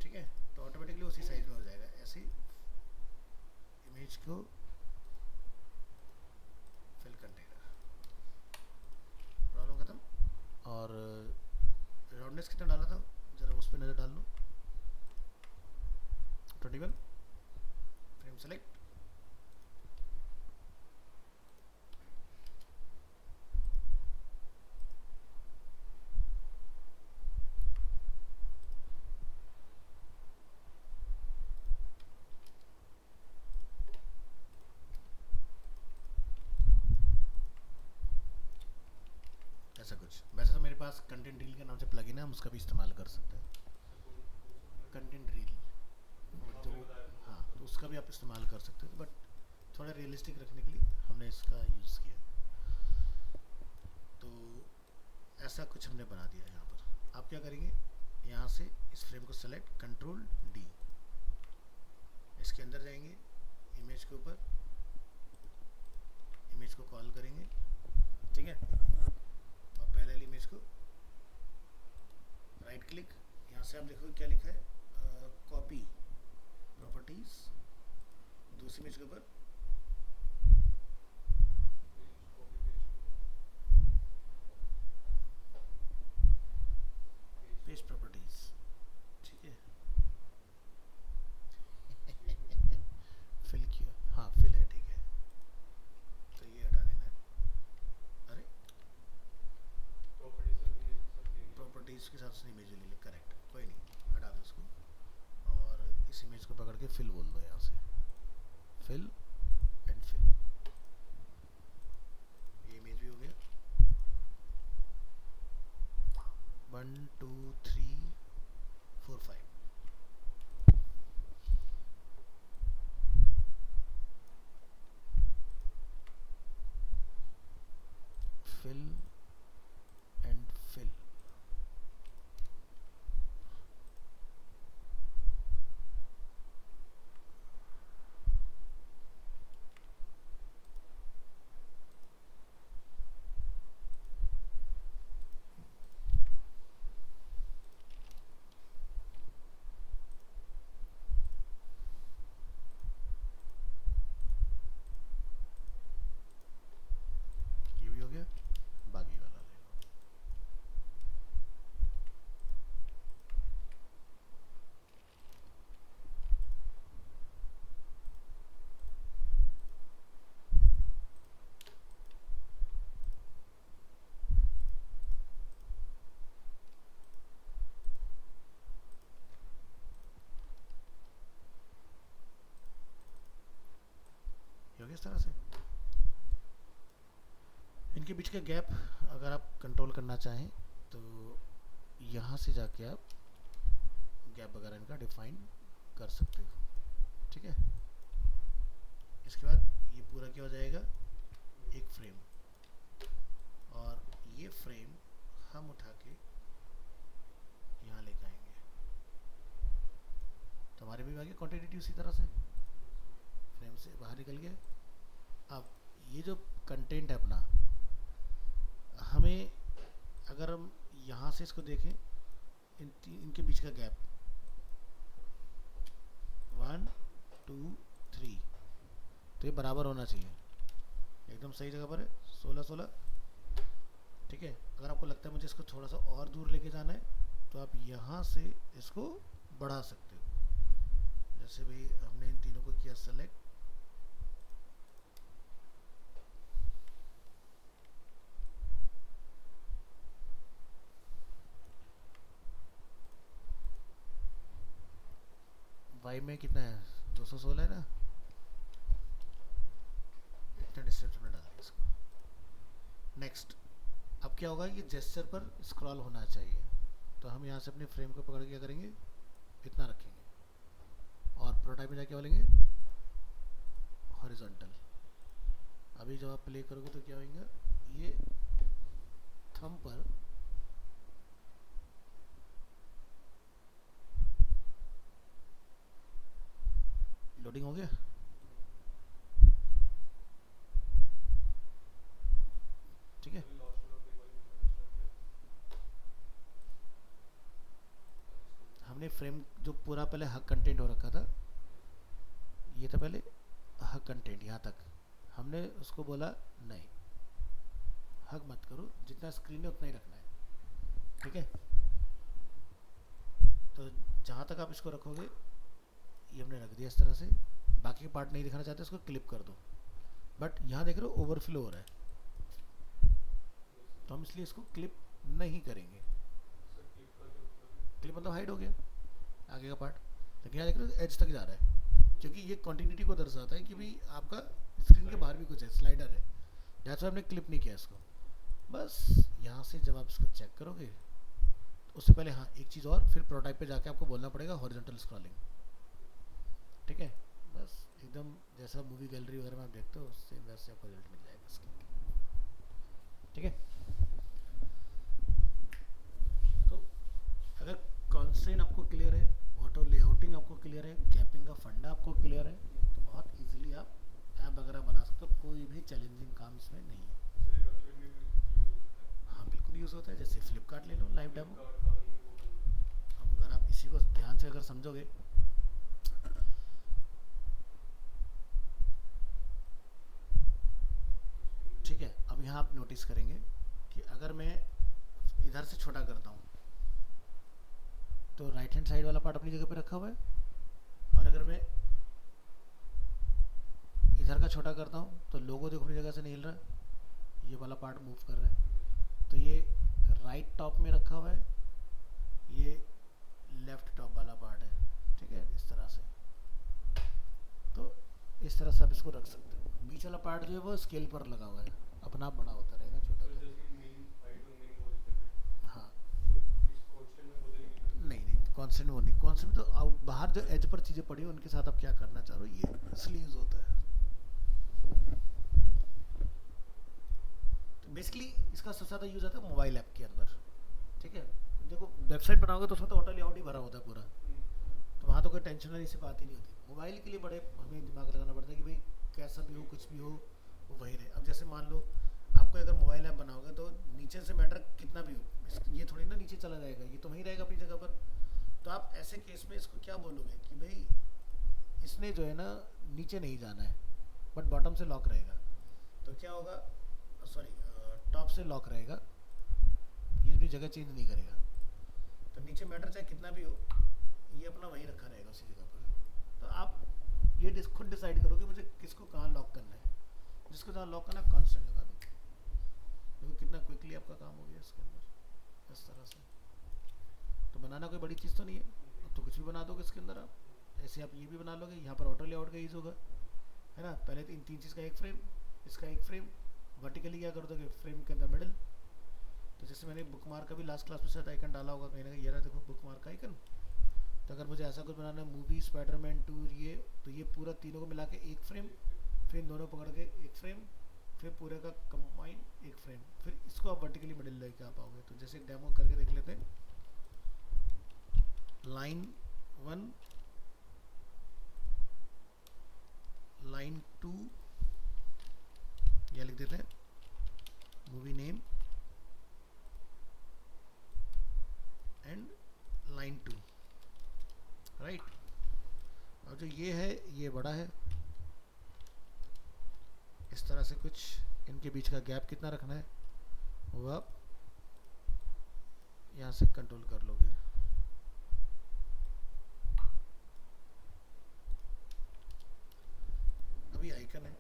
ठीक है, तो ऑटोमेटिकली उसी साइज में हो जाएगा। ऐसे इमेज को फिल कंटेनर, प्रॉब्लम खत्म। और राउंडनेस कितना डाला था जरा उस पर नज़र डाल लो, 21, फ्रेम सेलेक्ट, ऐसा कुछ। वैसे तो मेरे पास कंटेंट रील के नाम से प्लगइन है, हम उसका भी इस्तेमाल कर सकते हैं, कंटेंट रील, तो हाँ तो उसका भी आप इस्तेमाल कर सकते हो, बट थोड़ा रियलिस्टिक रखने के लिए हमने इसका यूज़ किया। तो ऐसा कुछ हमने बना दिया यहाँ पर। आप क्या करेंगे, यहाँ से इस फ्रेम को सेलेक्ट, कंट्रोल डी, इसके अंदर जाएंगे, इमेज के ऊपर, इमेज को कॉल करेंगे, ठीक है, और पहले वाली इमेज को राइट क्लिक, यहाँ से आप देखोगे क्या लिखा है, कॉपी प्रॉपर्टीज, दूसरी इमेज के ऊपर पेस्ट प्रॉपर्टीज, ठीक है फिल किया, हाँ फिल है, ठीक है, तो ये हटा देना है। अरे प्रॉपर्टीज के साथ इमेज ले ले, करेक्ट, कोई नहीं, हटा दो उसको, और इस इमेज को पकड़ के फिल बोल दो, यहाँ से फिल एंड फिल, ये इमेज भी हो गया। 1 2 3 4 5, fill and fill, ये भी हो गया। बाकी वाला ले लो, ये हो गया इस तरह से। इनके बीच का गैप अगर आप कंट्रोल करना चाहें तो यहाँ से जाके आप गैप वगैरह इनका डिफाइन कर सकते हो, ठीक है। इसके बाद ये पूरा क्या हो जाएगा, एक फ्रेम, और ये फ्रेम हम उठा के यहाँ लेकर आएंगे, तो हमारे भी आगे क्वांटिटी उसी तरह से फ्रेम से बाहर निकल गया। अब ये जो कंटेंट है अपना, हमें अगर हम यहाँ से इसको देखें, इनके बीच का गैप 1 2 3, तो ये बराबर होना चाहिए, एकदम सही जगह पर है, 16 16, ठीक है। अगर आपको लगता है मुझे इसको थोड़ा सा और दूर लेके जाना है, तो आप यहाँ से इसको बढ़ा सकते हो। जैसे भाई हमने इन तीनों को किया सेलेक्ट, वाई में कितना है 216 है ना, इतना डिस्टेंस में डाल दिया इसको। नेक्स्ट, अब क्या होगा, ये जेस्चर पर स्क्रॉल होना चाहिए, तो हम यहाँ से अपने फ्रेम को पकड़ के क्या करेंगे, इतना रखेंगे और प्रोटोटाइप में जाके बोलेंगे हॉरिजॉन्टल। अभी जब आप प्ले करोगे तो क्या होगा, ये थंब पर लोडिंग हो गया। ठीक है, हमने फ्रेम जो पूरा पहले हक कंटेंट हो रखा था, ये था पहले हक कंटेंट, यहाँ तक हमने उसको बोला नहीं, हक मत करो, जितना स्क्रीन है उतना ही रखना है। ठीक है, तो जहाँ तक आप इसको रखोगे ये हमने रख दिया इस तरह से। बाकी पार्ट नहीं दिखाना चाहते इसको क्लिप कर दो, बट यहाँ देख रहे हो ओवरफ्लो हो रहा है, तो हम इसलिए इसको क्लिप नहीं करेंगे। क्लिप मतलब हाइड हो गया आगे का पार्ट, लेकिन यहाँ देख रहे हो एज तक जा रहा है, क्योंकि ये क्वांटिटी को दर्शाता है कि भाई आपका स्क्रीन के बाहर भी कुछ है, स्लाइडर है, जैसे हमने क्लिप नहीं किया इसको। बस यहाँ से जब आप इसको चेक करोगे तो उससे पहले हाँ एक चीज़ और, फिर प्रोटोटाइप पे जाके आपको बोलना पड़ेगा हॉरिजॉन्टल स्क्रॉलिंग। ठीक है, बस एकदम जैसा मूवी गैलरी वगैरह में आप देखते हो सेम वैसे आपको रिजल्ट मिल जाएगा स्क्रीन के। ठीक है, तो अगर कॉन्स्ट्रेंट आपको क्लियर है, ऑटो लेआउटिंग आपको क्लियर है, गैपिंग का फंडा आपको क्लियर है, तो बहुत इजीली आप ऐप वगैरह बना सकते हो, कोई भी चैलेंजिंग काम इसमें नहीं है। हाँ बिल्कुल यूज़ होता है, जैसे फ्लिपकार्ट ले लो लाइव डेमो। अब अगर आप इसी को ध्यान से अगर समझोगे, ठीक है, अब यहाँ आप नोटिस करेंगे कि अगर मैं इधर से छोटा करता हूँ तो राइट हैंड साइड वाला पार्ट अपनी जगह पे रखा हुआ है, और अगर मैं इधर का छोटा करता हूँ तो लोगो देखो अपनी जगह से नहीं हिल रहा, ये वाला पार्ट मूव कर रहा है। तो ये राइट टॉप में रखा हुआ है, ये लेफ्ट टॉप वाला पार्ट है। ठीक है, इस तरह से, तो इस तरह से आप इसको रख सकते हो। बीच वाला पार्ट जो है वो स्केल पर लगा हुआ है, अपना आप बड़ा होता रहेगा, छोटा हाँ नहीं नहीं कॉन्स्टेंट वो नहीं, कॉन्स्टेंट तो आउट बाहर जो एज पर चीज़ें पड़ी उनके साथ आप क्या करना चाह रहे हो, ये इसलिए यूज़ होता है। तो बेसिकली इसका सबसे ज़्यादा यूज़ आता है मोबाइल ऐप के अंदर। ठीक है, देखो वेबसाइट बनाओगे तो उसमें तो ऑटो लेआउट ही भरा होता है पूरा, तो वहाँ तो कोई टेंशन वाली सी बात ही नहीं होती। मोबाइल के लिए बड़े हमें दिमाग लगाना पड़ता है कि भाई कैसा भी हो, कुछ भी हो, वो वही रहे। अब जैसे मान लो आपको अगर मोबाइल ऐप बनाओगे तो नीचे से मैटर कितना भी हो, ये थोड़ी ना नीचे चला जाएगा, ये तो वहीं रहेगा अपनी जगह पर। तो आप ऐसे केस में इसको क्या बोलोगे कि भाई इसने जो है ना नीचे नहीं जाना है, बट बॉटम से लॉक रहेगा, तो क्या होगा, सॉरी टॉप से लॉक रहेगा, ये अपनी जगह चेंज नहीं करेगा। तो नीचे मैटर चाहे कितना भी हो, ये अपना वहीं रखा रहेगा उसी जगह पर। तो आप ये खुद डिसाइड करो कि मुझे किसको कहाँ लॉक करना है, जिसको जहाँ लॉक करना है कॉन्स्टेंट लगा दो। देखो कितना क्विकली आपका काम हो गया इसके अंदर, इस तरह से। तो बनाना कोई बड़ी चीज़ तो नहीं है, अब तो कुछ भी बना दोगे इसके अंदर आप। ऐसे आप ये भी बना लोगे, यहाँ पर ऑटो लेआउट का यूज़ होगा, है ना। पहले तो इन तीन चीज़ का एक फ्रेम, इसका एक फ्रेम, वर्टिकली क्या कर दोगे फ्रेम के अंदर मिडल। तो जैसे मैंने बुक मार्क का भी लास्ट क्लास में शायद आइकन डाला होगा कहीं ना कहीं, ये रहा देखो बुक मार्क का आइकन। तो अगर मुझे ऐसा कुछ बनाना है, मूवी, स्पाइडरमैन 2, ये तो ये पूरा तीनों को मिला के एक फ्रेम, फिर इन दोनों पकड़ के एक फ्रेम, फिर पूरे का कंबाइन एक फ्रेम, फिर इसको आप वर्टिकली मिडिल लेके आ पाओगे। तो जैसे एक डेमो करके देख लेते हैं। लाइन 1, लाइन 2, या लिख देते हैं movie name and line 2, right. और जो ये है ये बड़ा है, इस तरह से कुछ इनके बीच का गैप कितना रखना है वो आप यहाँ से कंट्रोल कर लोगे। अभी आइकन है,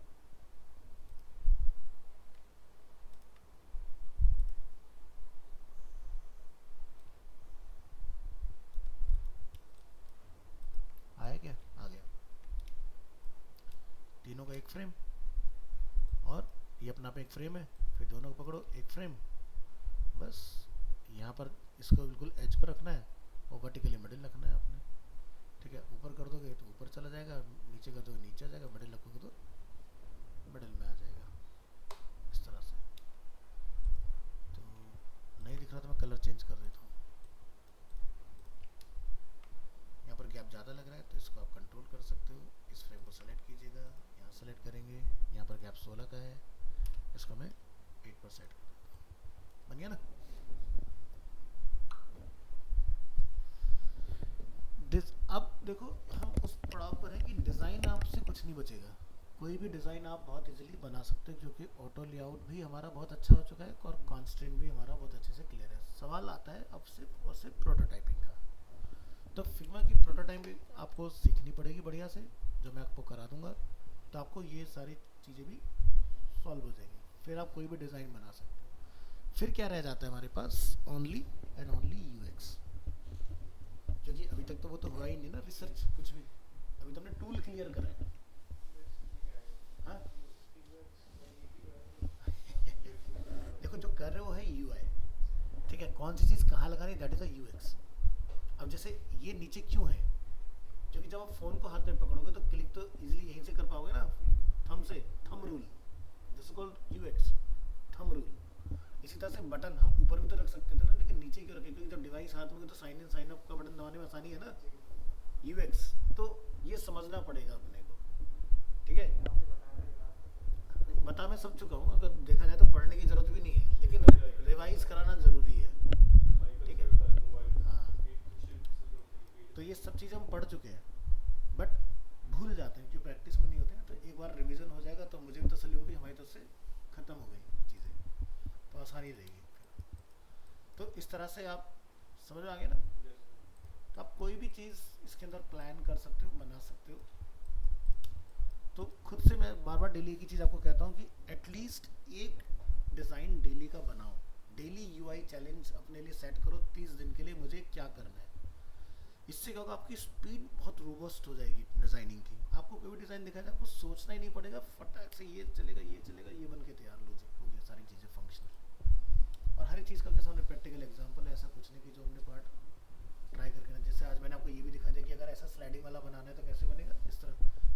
आया क्या? आ गया। तीनों का एक फ्रेम, और ये अपना पे एक फ्रेम है, फिर दोनों को पकड़ो एक फ्रेम। बस यहाँ पर इसको बिल्कुल एज पर रखना है और वर्टिकली मिडिल रखना है आपने। ठीक है, ऊपर कर दोगे तो ऊपर चला जाएगा, नीचे कर दोगे नीचे आ जाएगा, मिडिल रखोगे तो मिडिल में आ जाएगा, इस तरह से। तो नहीं दिख रहा तो मैं कलर चेंज कर देता हूँ। यहाँ पर गैप ज़्यादा लग रहा है तो इसको आप कंट्रोल कर सकते हो, इस फ्रेम को सेलेक्ट कीजिएगा, यहाँ सेलेक्ट करेंगे, यहाँ पर गैप 16 का है, इसको मैं 8 पर सेट कर देता हूँ। बन गया ना? अब देखो हम उस पड़ाव पर है कि डिज़ाइन आपसे कुछ नहीं बचेगा, कोई भी डिज़ाइन आप बहुत इजीली बना सकते हो, क्योंकि ऑटो लेआउट भी हमारा बहुत अच्छा हो चुका है और कॉन्स्ट्रेंट भी हमारा बहुत अच्छे से क्लियर है। सवाल आता है अब सिर्फ और सिर्फ प्रोटोटाइपिंग का। तो फिग्मा की प्रोटोटाइपिंग आपको सीखनी पड़ेगी बढ़िया से, जो मैं आपको करा दूंगा, तो आपको ये सारी चीज़ें भी सॉल्व हो जाएंगी, फिर आप कोई भी डिज़ाइन बना सकते हो। फिर क्या रह जाता है हमारे पास? ओनली एंड ओनली यूएक्स, क्योंकि अभी तक तो वो तो हुआ ही नहीं ना रिसर्च कुछ भी, अभी तो हमने टूल क्लियर करा है। हाँ देखो जो कर रहे हो है यूआई, ठीक है, कौन सी चीज़ कहाँ लगा रही है, दैट इज अ यूएक्स। अब जैसे ये नीचे क्यों है, क्योंकि जब आप फ़ोन को हाथ में पकड़ोगे तो क्लिक तो इजीली यहीं से कर पाओगे ना, थंब से, thumb rule, this is called UX, thumb rule. इसी तरह से बटन हम ऊपर भी तो रख सकते थे ना, लेकिन नीचे क्यों रखे, क्योंकि जब डिवाइस हाथ में तो साइन इन साइन अप का बटन दबाने में आसानी है ना, यूएक्स। तो ये समझना पड़ेगा अपने को, ठीक है। बता मैं समझ चुका हूँ, अगर देखा जाए तो पढ़ने की जरूरत भी नहीं है, लेकिन रिवाइज कराना जरूरी है, ठीक है। हाँ, तो ये सब चीज़ हम पढ़ चुके हैं, बट भूल जाते हैं क्योंकि प्रैक्टिस में नहीं होते हैं। तो एक बार रिवीजन हो जाएगा तो मुझे भी तसल्ली होगी हमारी तरफ से ख़त्म हो गई चीज़ें, तो आसानी रहेगी। तो इस तरह से आप समझ में आ गए ना। तो आप कोई भी चीज़ इसके अंदर प्लान कर सकते हो, बना सकते हो। तो खुद से मैं बार बार डेली की चीज़ आपको कहता हूँ कि एटलीस्ट एक डिज़ाइन डेली का बनाओ, डेली यूआई चैलेंज अपने लिए सेट करो 30 दिन के लिए, मुझे क्या करना है। इससे क्या होगा, आपकी स्पीड बहुत रोबस्ट हो जाएगी डिज़ाइनिंग की। आपको कोई भी डिज़ाइन दिखाया जाए आपको सोचना ही नहीं पड़ेगा, फटाक से ये चलेगा ये चलेगा, ये बन के तैयार लो जी, हो गया सारी चीज़ें फंक्शनल। और हर एक चीज़ का आपके सामने प्रैक्टिकल एग्जाम्पल है, ऐसा कुछ नहीं कि जो हमने पार्ट ट्राई करके ना, जैसे आज मैंने आपको ये भी दिखा दिया कि अगर ऐसा स्लाइडिंग वाला बनाना है तो कैसे बनेगा, इस तरह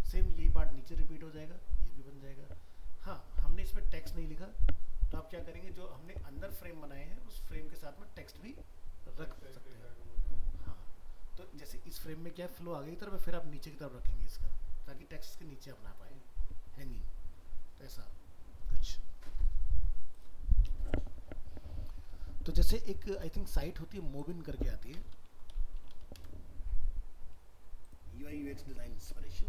सेम यही पार्ट नीचे रिपीट हो जाएगा, ये भी बन जाएगा। हाँ, हमने इसमें टेक्स्ट नहीं लिखा, तो आप क्या करेंगे, जो हमने अंदर फ्रेम बनाए हैं उस फ्रेम के साथ में टेक्स्ट भी रख सकते हैं। हाँ, तो जैसे इस फ्रेम में क्या फ्लो आगे की तरफ, फिर आप नीचे की तरफ रखेंगे इसका, ताकि टेक्स्ट के नीचे अपना पाए हैंगिंग, तो ऐसा कुछ। तो जैसे एक आई थिंक साइट होती है मोबिन करके आती है, यूआई यूएक्स डिज़ाइन इंस्पिरेशन,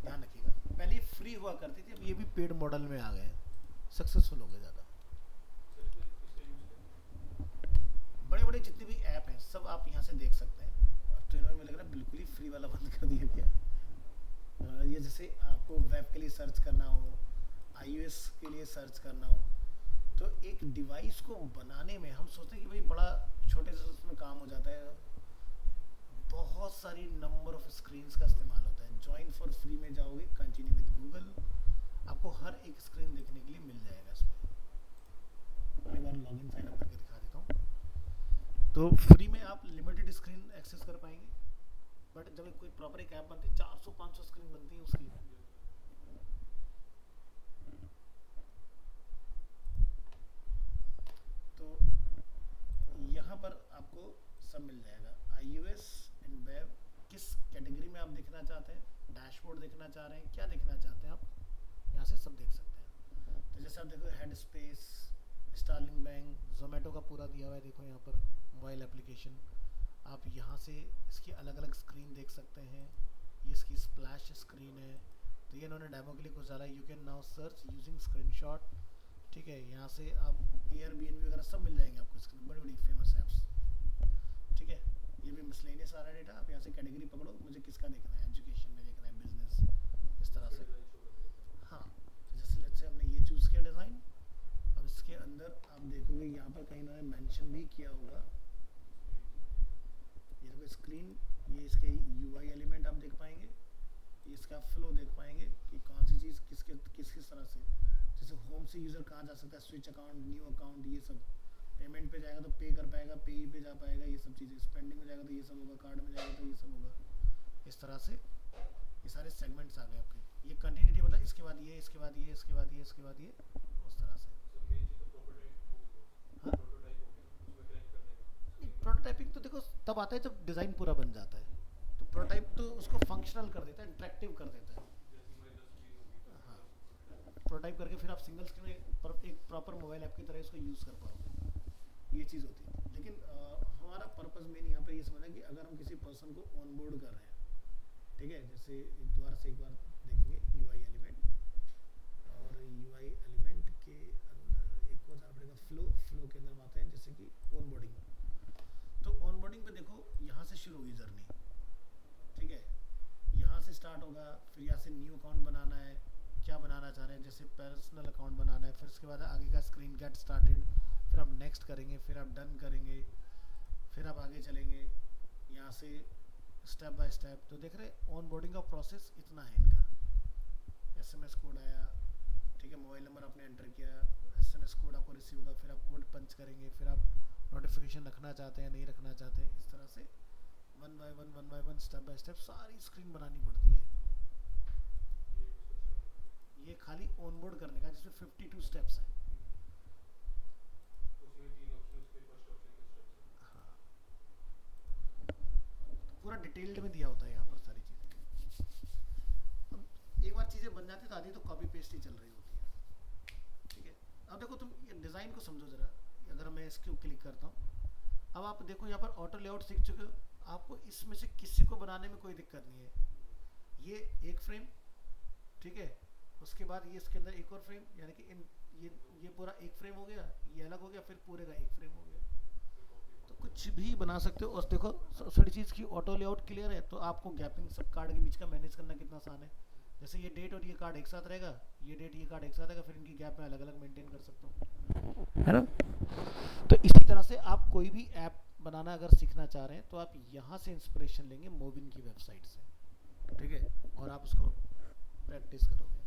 ध्यान रखिएगा। पहले ये फ्री हुआ करती थी, अब ये भी पेड मॉडल में आ गए, सक्सेसफुल हो गए ज़्यादा। बड़े बड़े जितने भी ऐप हैं सब आप यहाँ से देख सकते हैं। अब तो इन्होंने मुझे लग रहा है बिल्कुल ही फ्री वाला बंद कर दिया क्या। ये जैसे आपको वेब के लिए सर्च करना हो, iOS के लिए सर्च करना हो, तो एक डिवाइस को बनाने में हम सोचते हैं कि भाई बड़ा छोटे से उसमें काम हो जाता है, बहुत सारी नंबर ऑफ स्क्रीन्स का इस्तेमाल होता है। ज्वाइन फॉर फ्री में जाओगे, कंटिन्यू विद गूगल, आपको हर एक स्क्रीन देखने के लिए मिल जाएगा इसमें। मैं एक बार लॉगिन साइन अप करके दिखा देता हूँ। तो फ्री में आप लिमिटेड स्क्रीन एक्सेस कर पाएंगे, बट जब कोई प्रॉपर एक ऐप बनती है 400-500 स्क्रीन बनती है उसकी। तो यहाँ पर आपको सब मिल जाएगा, iOS एंड वेब, किस कैटेगरी में आप देखना चाहते हैं, डैशबोर्ड देखना चाह रहे हैं, क्या देखना चाहते हैं आप, यहाँ से सब देख सकते हैं। तो जैसे आप देखो head space, Starlink bank, Zomato का पूरा दिया हुआ है, देखो यहाँ पर मोबाइल एप्लीकेशन, आप यहाँ से इसकी अलग अलग स्क्रीन देख सकते हैं। ये इसकी स्प्लैश स्क्रीन है, तो ये इन्होंने डेमो के लिए कुछ डाला, you can now search using screenshot, ठीक है, यहाँ से आप एयरबीएनबी वगैरह सब मिल जाएंगे आपको, इसके बड़ी बड़ी फेमस ऐप्स। ठीक है, ये भी मिसलेनियस सारा डेटा, आप यहाँ से कैटेगरी पकड़ो, मुझे किसका देखना है, एजुकेशन में देखना है, बिजनेस, इस तरह से। हाँ, जैसे लेट्स से हमने ये चूज़ किया डिज़ाइन, अब इसके अंदर आप देखोगे यहाँ पर कहीं इन्होंने मेंशन भी किया होगा, ये देखो स्क्रीन, ये इसके यूआई एलिमेंट आप देख पाएंगे, इसका फ्लो देख पाएंगे कि कौन सी चीज़ किस किस तरह से, जैसे होम से यूज़र कहाँ जा सकता है, स्विच अकाउंट, न्यू अकाउंट, ये सब। पेमेंट पे जाएगा तो पे कर पाएगा, पे पे जा पाएगा, ये सब चीज़ें। स्पेंडिंग में जाएगा तो ये सब होगा, कार्ड में जाएगा तो ये सब होगा। इस तरह से ये सारे सेगमेंट्स आ गए आपके। ये कंटिन्यूटी मतलब इसके बाद ये, इसके बाद ये, इसके बाद ये, इसके बाद ये, उस तरह से। हाँ, प्रोटोटाइपिंग तो देखो तब आता है जब डिज़ाइन पूरा बन जाता है, तो प्रोटोटाइप तो उसको फंक्शनल कर देता है, इंटरेक्टिव कर देता है। हाँ, प्रोटोटाइप करके फिर आप सिंगल स्क्रीन में एक प्रॉपर मोबाइल ऐप की तरह इसको यूज़ कर पाओगे, ये चीज़ होती है। लेकिन हमारा पर्पज़ मेन यहाँ पे ये समझना है कि अगर हम किसी पर्सन को ऑन बोर्ड कर रहे हैं, ठीक है, जैसे दोबारा से एक बार देखेंगे यूआई एलिमेंट, और यूआई एलिमेंट के अंदर एक और जाना पड़ेगा, फ्लो के अंदर आते हैं जैसे कि ऑन बोर्डिंग। तो ऑन बोर्डिंग पे देखो यहाँ से शुरू होगी जर्नी, ठीक है, यहाँ से स्टार्ट होगा, फिर यहाँ से न्यू अकाउंट बनाना है, क्या बनाना चाह रहे हैं, जैसे पर्सनल अकाउंट बनाना है, फिर उसके बाद आगे का स्क्रीन गेट स्टार्टेड, फिर आप नेक्स्ट करेंगे, फिर आप डन करेंगे, फिर आप आगे चलेंगे यहाँ से स्टेप बाय स्टेप। तो देख रहे ऑन बोर्डिंग का प्रोसेस इतना है इनका। एसएमएस कोड आया, ठीक है, मोबाइल नंबर आपने एंटर किया, एसएमएस कोड आपको रिसीव होगा, फिर आप कोड पंच करेंगे, फिर आप नोटिफिकेशन रखना चाहते हैं नहीं रखना चाहते हैं, इस तरह से one by one step by step सारी स्क्रीन बनानी पड़ती है। ये खाली ऑन बोर्ड करने का, जिसमें 52 स्टेप्स हैं। हाँ, पूरा डिटेल्ड में दिया होता है यहाँ पर सारी चीज़ें। अब एक बार चीज़ें बन जाती है तो आधी तो कॉपी पेस्ट ही चल रही होती है, ठीक है। अब देखो तुम ये डिज़ाइन को समझो ज़रा, अगर मैं इसको क्लिक करता हूँ, अब आप देखो यहाँ पर ऑटो लेआउट सीख चुके हो, आपको इसमें से किसी को बनाने में कोई दिक्कत नहीं है। ये एक फ्रेम, ठीक है, उसके बाद ये इसके अंदर एक और फ्रेम, यानी कि ये पूरा एक फ्रेम हो गया, ये अलग हो गया, फिर पूरे का एक फ्रेम हो गया। तो कुछ भी बना सकते हो। और देखो सारी चीज़ की ऑटो लेआउट क्लियर है, तो आपको गैपिंग सब कार्ड के बीच का मैनेज करना कितना आसान है। जैसे ये डेट और ये कार्ड एक साथ रहेगा, ये डेट ये कार्ड एक साथ रहेगा, फिर इनकी गैप में अलग अलग मेंटेन कर सकता हूँ, है ना। तो इसी तरह से आप कोई भी ऐप बनाना अगर सीखना चाह रहे हैं तो आप यहाँ से इंस्पिरेशन लेंगे मोबिन की वेबसाइट से, ठीक है, और आप उसको प्रैक्टिस करोगे।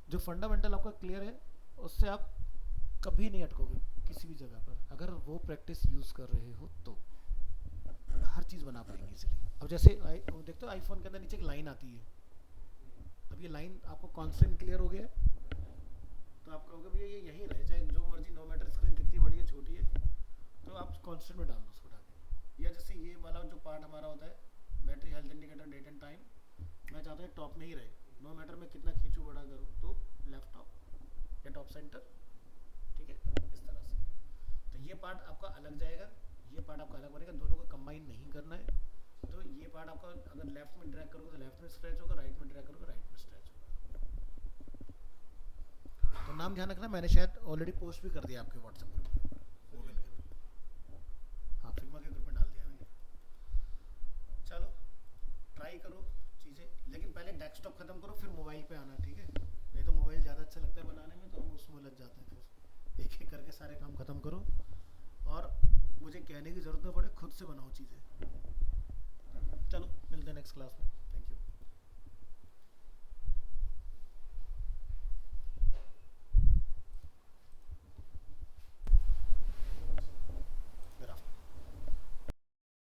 जो फंडामेंटल आपका क्लियर है, उससे आप कभी नहीं अटकोगे किसी भी जगह पर, अगर वो प्रैक्टिस यूज़ कर रहे हो तो हर चीज़ बना पाएंगे इसलिए। अब जैसे देखते हो आईफोन के अंदर नीचे एक लाइन आती है, अब ये लाइन आपको कॉन्स्टेंट क्लियर हो गया, तो आप कहोगे भैया ये यहीं रहे, चाहे जो मर्जी, नो मैटर स्क्रीन कितनी बड़ी है छोटी है, तो आप कॉन्स्टेंट में डाल दो उसको डाल। या जैसे ये वाला जो पार्ट हमारा होता है, battery health indicator, date and time, मैं चाहता हूँ टॉप में ही रहे, नो मैटर मैं कितना खींचूँ बड़ा करूँ, तो लेफ्ट टॉप या टॉप सेंटर, ठीक है, इस तरह से। तो ये पार्ट आपका अलग जाएगा, ये पार्ट आपका अलग बनेगा, दोनों को कंबाइन नहीं करना है। तो ये पार्ट आपका अगर लेफ्ट में ड्रैग करोगे तो लेफ्ट में स्ट्रेच होगा, राइट में ड्रैग करोगे राइट में स्ट्रेच होगा। तो नाम ध्यान रखना, मैंने शायद ऑलरेडी पोस्ट भी कर दिया आपके व्हाट्सएप ग्रुप, हाँ, फिग्मा के ग्रुप में डाल दिया मैंने। चलो ट्राई करो चीज़ें, लेकिन पहले डेस्कटॉप ख़त्म करो फिर मोबाइल पे आना, ठीक है, नहीं तो मोबाइल ज़्यादा अच्छा लगता है बनाने में, तो हम उसमें लग जाते हैं। फिर एक एक करके सारे काम ख़त्म करो, और मुझे कहने की ज़रूरत ना पड़े, खुद से बनाओ चीज़ें। चलो मिलते हैं नेक्स्ट क्लास में।